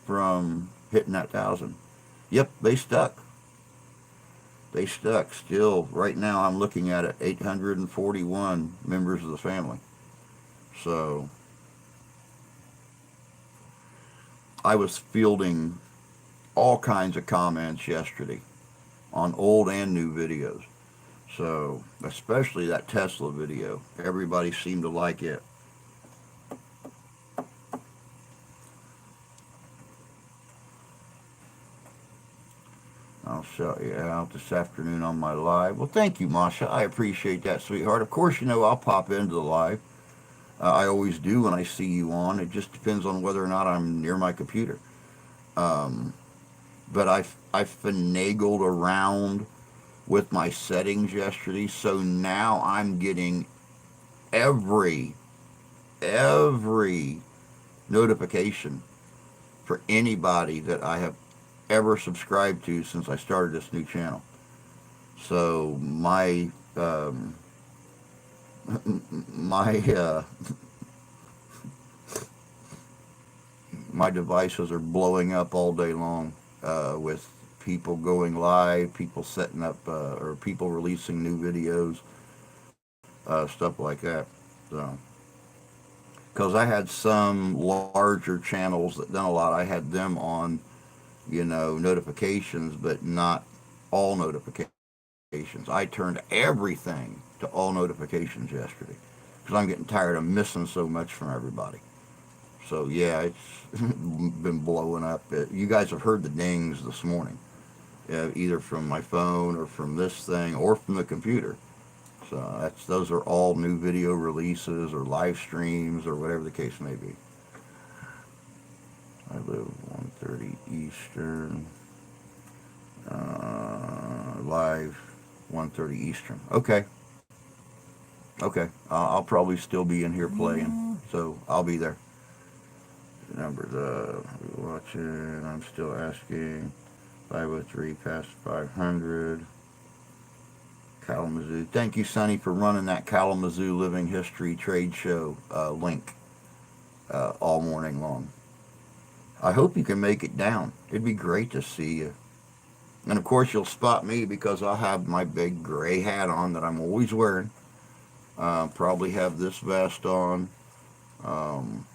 [SPEAKER 1] from hitting that 1,000. Yep, they stuck. They stuck. Still, right now I'm looking at it, 841 members of the family. So I was fielding all kinds of comments yesterday on old and new videos. So, especially that Tesla video. Everybody seemed to like it. I'll shout you out this afternoon on my live. Well, thank you, Masha. I appreciate that, sweetheart. Of course, I'll pop into the live. I always do when I see you on. It just depends on whether or not I'm near my computer. but I finagled around with my settings yesterday, so now I'm getting every every notification for anybody that I have ever subscribed to since I started this new channel. So my my devices are blowing up all day long with people going live, people setting up or people releasing new videos, stuff like that. So, because I had some larger channels that done a lot, I had them on, notifications, but not all notifications. I turned everything to all notifications yesterday because I'm getting tired of missing so much from everybody. So yeah, it's been blowing up. You guys have heard the dings this morning, either from my phone or from this thing or from the computer. So those are all new video releases or live streams or whatever the case may be. I live 1:30 Eastern, live 1:30 Eastern. Okay, okay. I'll probably still be in here playing, so I'll be there. Numbers watching. I'm still asking. 503 past 500. Kalamazoo. Thank you, Sonny, for running that Kalamazoo Living History Trade Show link all morning long. I hope you can make it down. It'd be great to see you. And of course, you'll spot me because I'll have my big gray hat on that I'm always wearing. Probably have this vest on, um,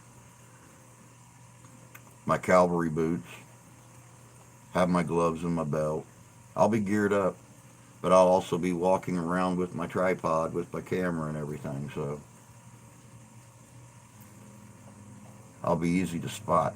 [SPEAKER 1] my cavalry boots, have my gloves and my belt. I'll be geared up, but I'll also be walking around with my tripod with my camera and everything, so I'll be easy to spot.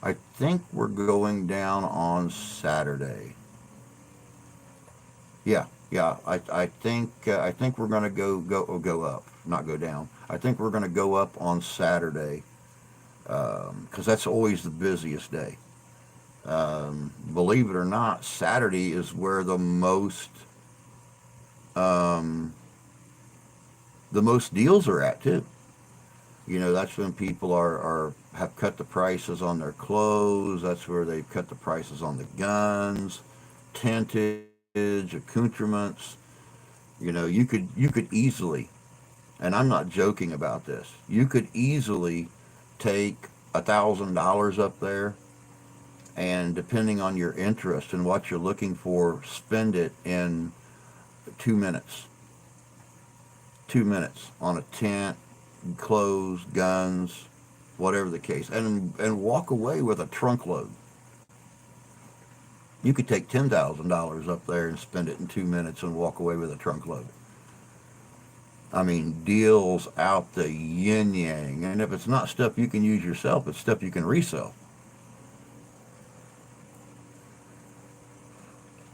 [SPEAKER 1] I think we're going down on Saturday. Yeah. I think we're gonna go up, not go down. I think we're gonna go up on Saturday because that's always the busiest day. Believe it or not, Saturday is where um, the most deals are at too. That's when people are have cut the prices on their clothes. That's where they've cut the prices on the guns, tentage, accoutrements. You could easily, and I'm not joking about this. You could easily take $1,000 up there, and depending on your interest and what you're looking for, spend it in 2 minutes. 2 minutes on a tent, clothes, guns, whatever the case, and walk away with a trunk load. You could take $10,000 up there and spend it in 2 minutes and walk away with a trunk load. I mean, deals out the yin yang. And if it's not stuff you can use yourself, it's stuff you can resell.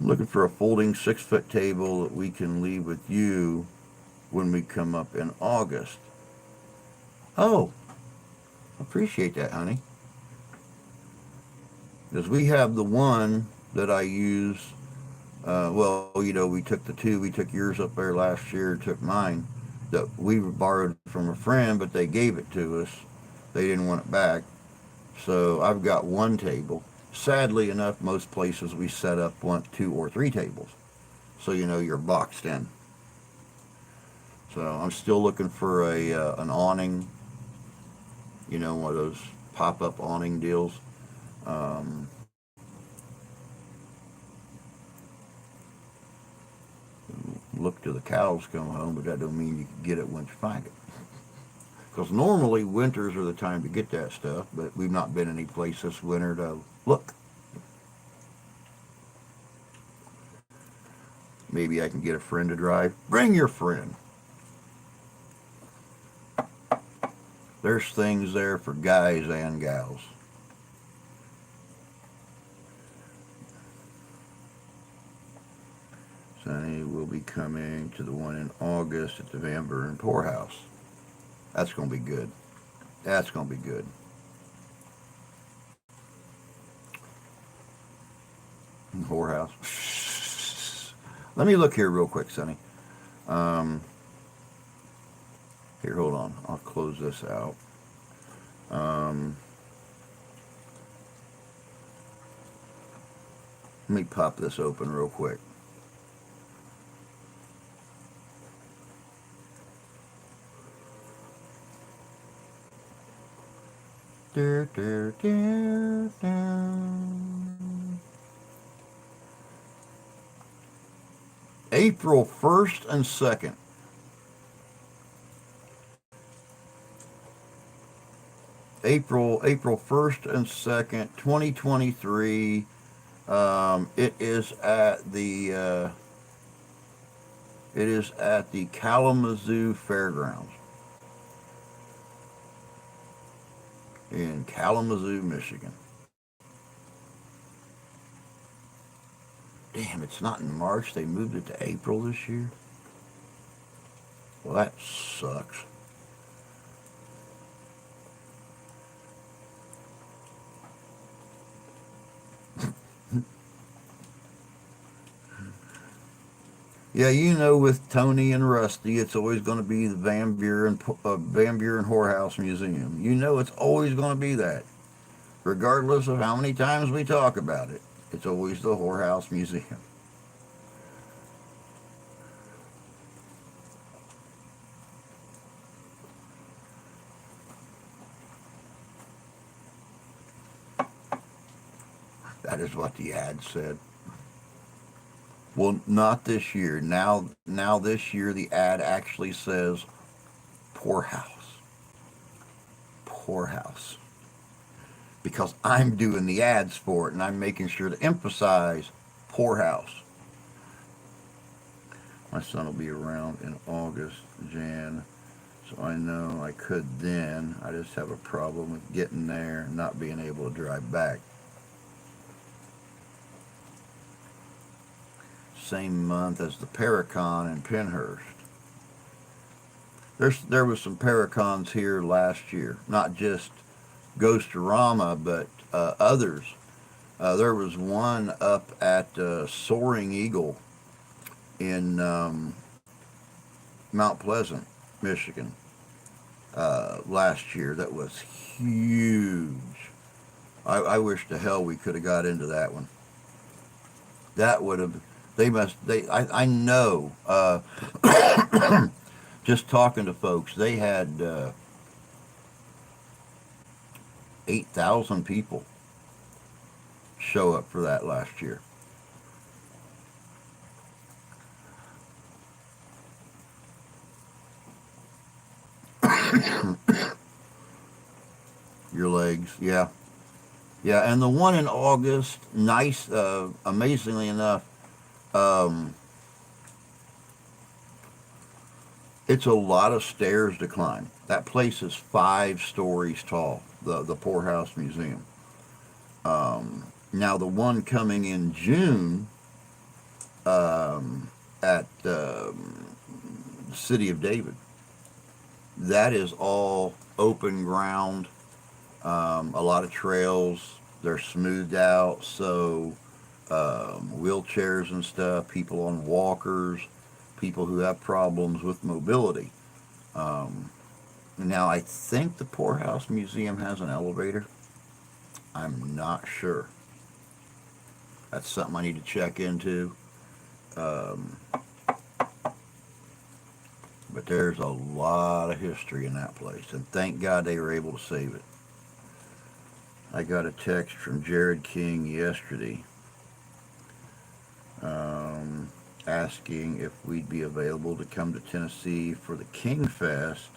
[SPEAKER 1] I'm looking for a folding 6-foot table that we can leave with you when we come up in August. Oh, appreciate that, honey. Because we have the one that I use. We took the two. We took yours up there last year, took mine that we borrowed from a friend, but they gave it to us. They didn't want it back. So I've got one table. Sadly enough, most places we set up want 2 or 3 tables. So you're boxed in. So I'm still looking for an awning, one of those pop-up awning deals. Um, Look till the cows come home, but that don't mean you can get it once you find it. Because normally winters are the time to get that stuff, but we've not been any place this winter to look. Maybe I can get a friend to drive. Bring your friend. There's things there for guys and gals. Sonny will be coming to the one in August at the Van Buren Poorhouse. That's going to be good. That's going to be good. Whorehouse. Let me look here real quick, Sonny. Um, Here, hold on. I'll close this out. Um, Let me pop this open real quick. April 1st and 2nd. April 1st and 2nd, 2023. It is at the Kalamazoo Fairgrounds in Kalamazoo, Michigan. Damn, it's not in March. They moved it to April this year. Well, that sucks. Yeah, you know, with Tony and Rusty, it's always going to be the Van Buren Whorehouse Museum. You know, it's always going to be that, regardless of how many times we talk about it. It's always the Whorehouse Museum. That is what the ad said. Well, not this year. Now this year the ad actually says poorhouse. Poorhouse. Because I'm doing the ads for it and I'm making sure to emphasize poorhouse. My son will be around in August, Jan, so I know I could then. I just have a problem with getting there and not being able to drive back. Same month as the Paracon in Pennhurst. There was some Paracons here last year, not just Ghostorama, but others. There was one up at Soaring Eagle in Mount Pleasant, Michigan, last year. That was huge. I wish to hell we could have got into that one. That would have. I know. Just talking to folks, they had 8,000 people show up for that last year. Your legs, yeah. Yeah, and the one in August, nice, amazingly enough, um, it's a lot of stairs to climb. That place is 5 stories tall, the Poorhouse Museum. Now, the one coming in June at City of David, that is all open ground, a lot of trails. They're smoothed out, so wheelchairs and stuff, people on walkers, people who have problems with mobility. Now, I think the Poorhouse Museum has an elevator. I'm not sure. That's something I need to check into. Um, but there's a lot of history in that place, and thank God they were able to save it. I got a text from Jared King yesterday asking if we'd be available to come to Tennessee for the King Fest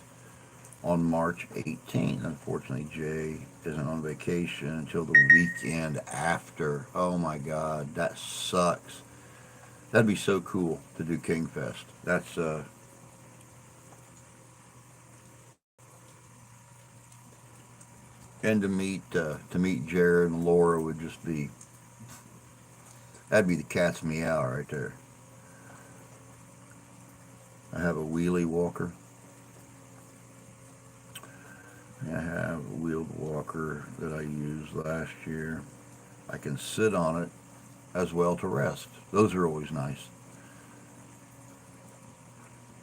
[SPEAKER 1] on March 18th. Unfortunately, Jay isn't on vacation until the weekend after. Oh my God, that sucks. That'd be so cool to do King Fest. That's And to meet Jared and Laura would just be, that'd be the cat's meow right there. I have a wheelie walker. I have a wheeled walker that I used last year. I can sit on it as well to rest. Those are always nice.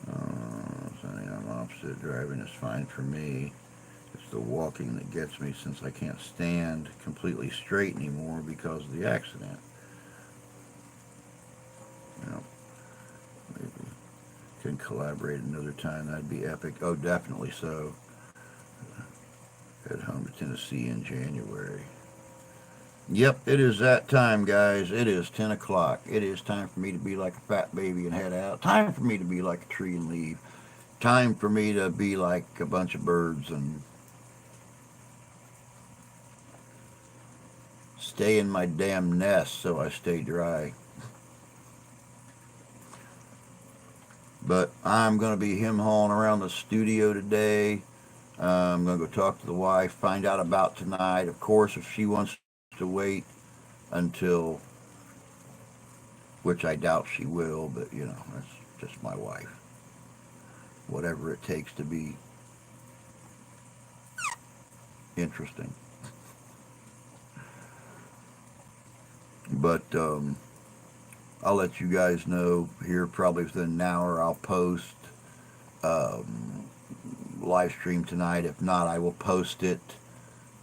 [SPEAKER 1] I'm opposite. Driving is fine for me. It's the walking that gets me since I can't stand completely straight anymore because of the accident. You know, maybe can collaborate another time. That'd be epic. Oh, definitely so. Head home to Tennessee in January. Yep, it is that time, guys. It is 10 o'clock. It is time for me to be like a fat baby and head out. Time for me to be like a tree and leave. Time for me to be like a bunch of birds and stay in my damn nest so I stay dry. But I'm going to be him-hauling around the studio today. I'm going to go talk to the wife, find out about tonight. Of course, if she wants to wait until, which I doubt she will, but that's just my wife. Whatever it takes to be interesting. But I'll let you guys know here probably within an hour. I'll post live stream tonight. If not, I will post it.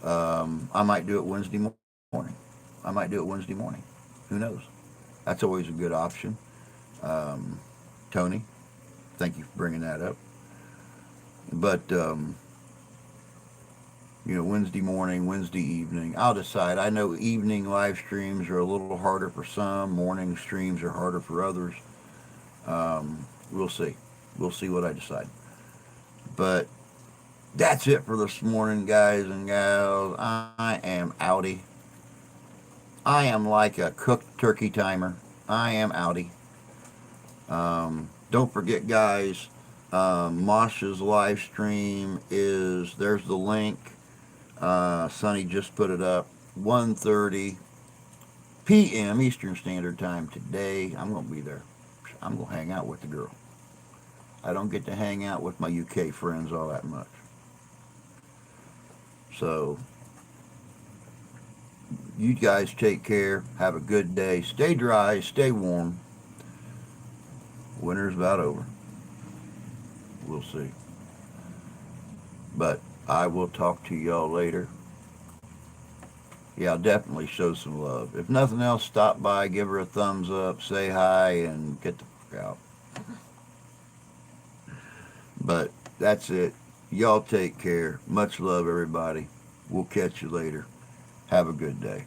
[SPEAKER 1] I might do it Wednesday morning. I might do it Wednesday morning. Who knows? That's always a good option. Tony, thank you for bringing that up. But Wednesday morning, Wednesday evening, I'll decide. I know evening live streams are a little harder for some. Morning streams are harder for others. We'll see. We'll see what I decide. But that's it for this morning, guys and gals. I am outie. I am like a cooked turkey timer. I am outie. Don't forget, guys, Masha's live stream there's the link. Sonny just put it up. 1:30 p.m. Eastern Standard Time today. I'm going to be there. I'm going to hang out with the girl. I don't get to hang out with my UK friends all that much. So, you guys take care. Have a good day. Stay dry. Stay warm. Winter's about over. We'll see. But I will talk to y'all later. Yeah, I'll definitely show some love. If nothing else, stop by, give her a thumbs up, say hi, and get the fuck out. But that's it. Y'all take care. Much love, everybody. We'll catch you later. Have a good day.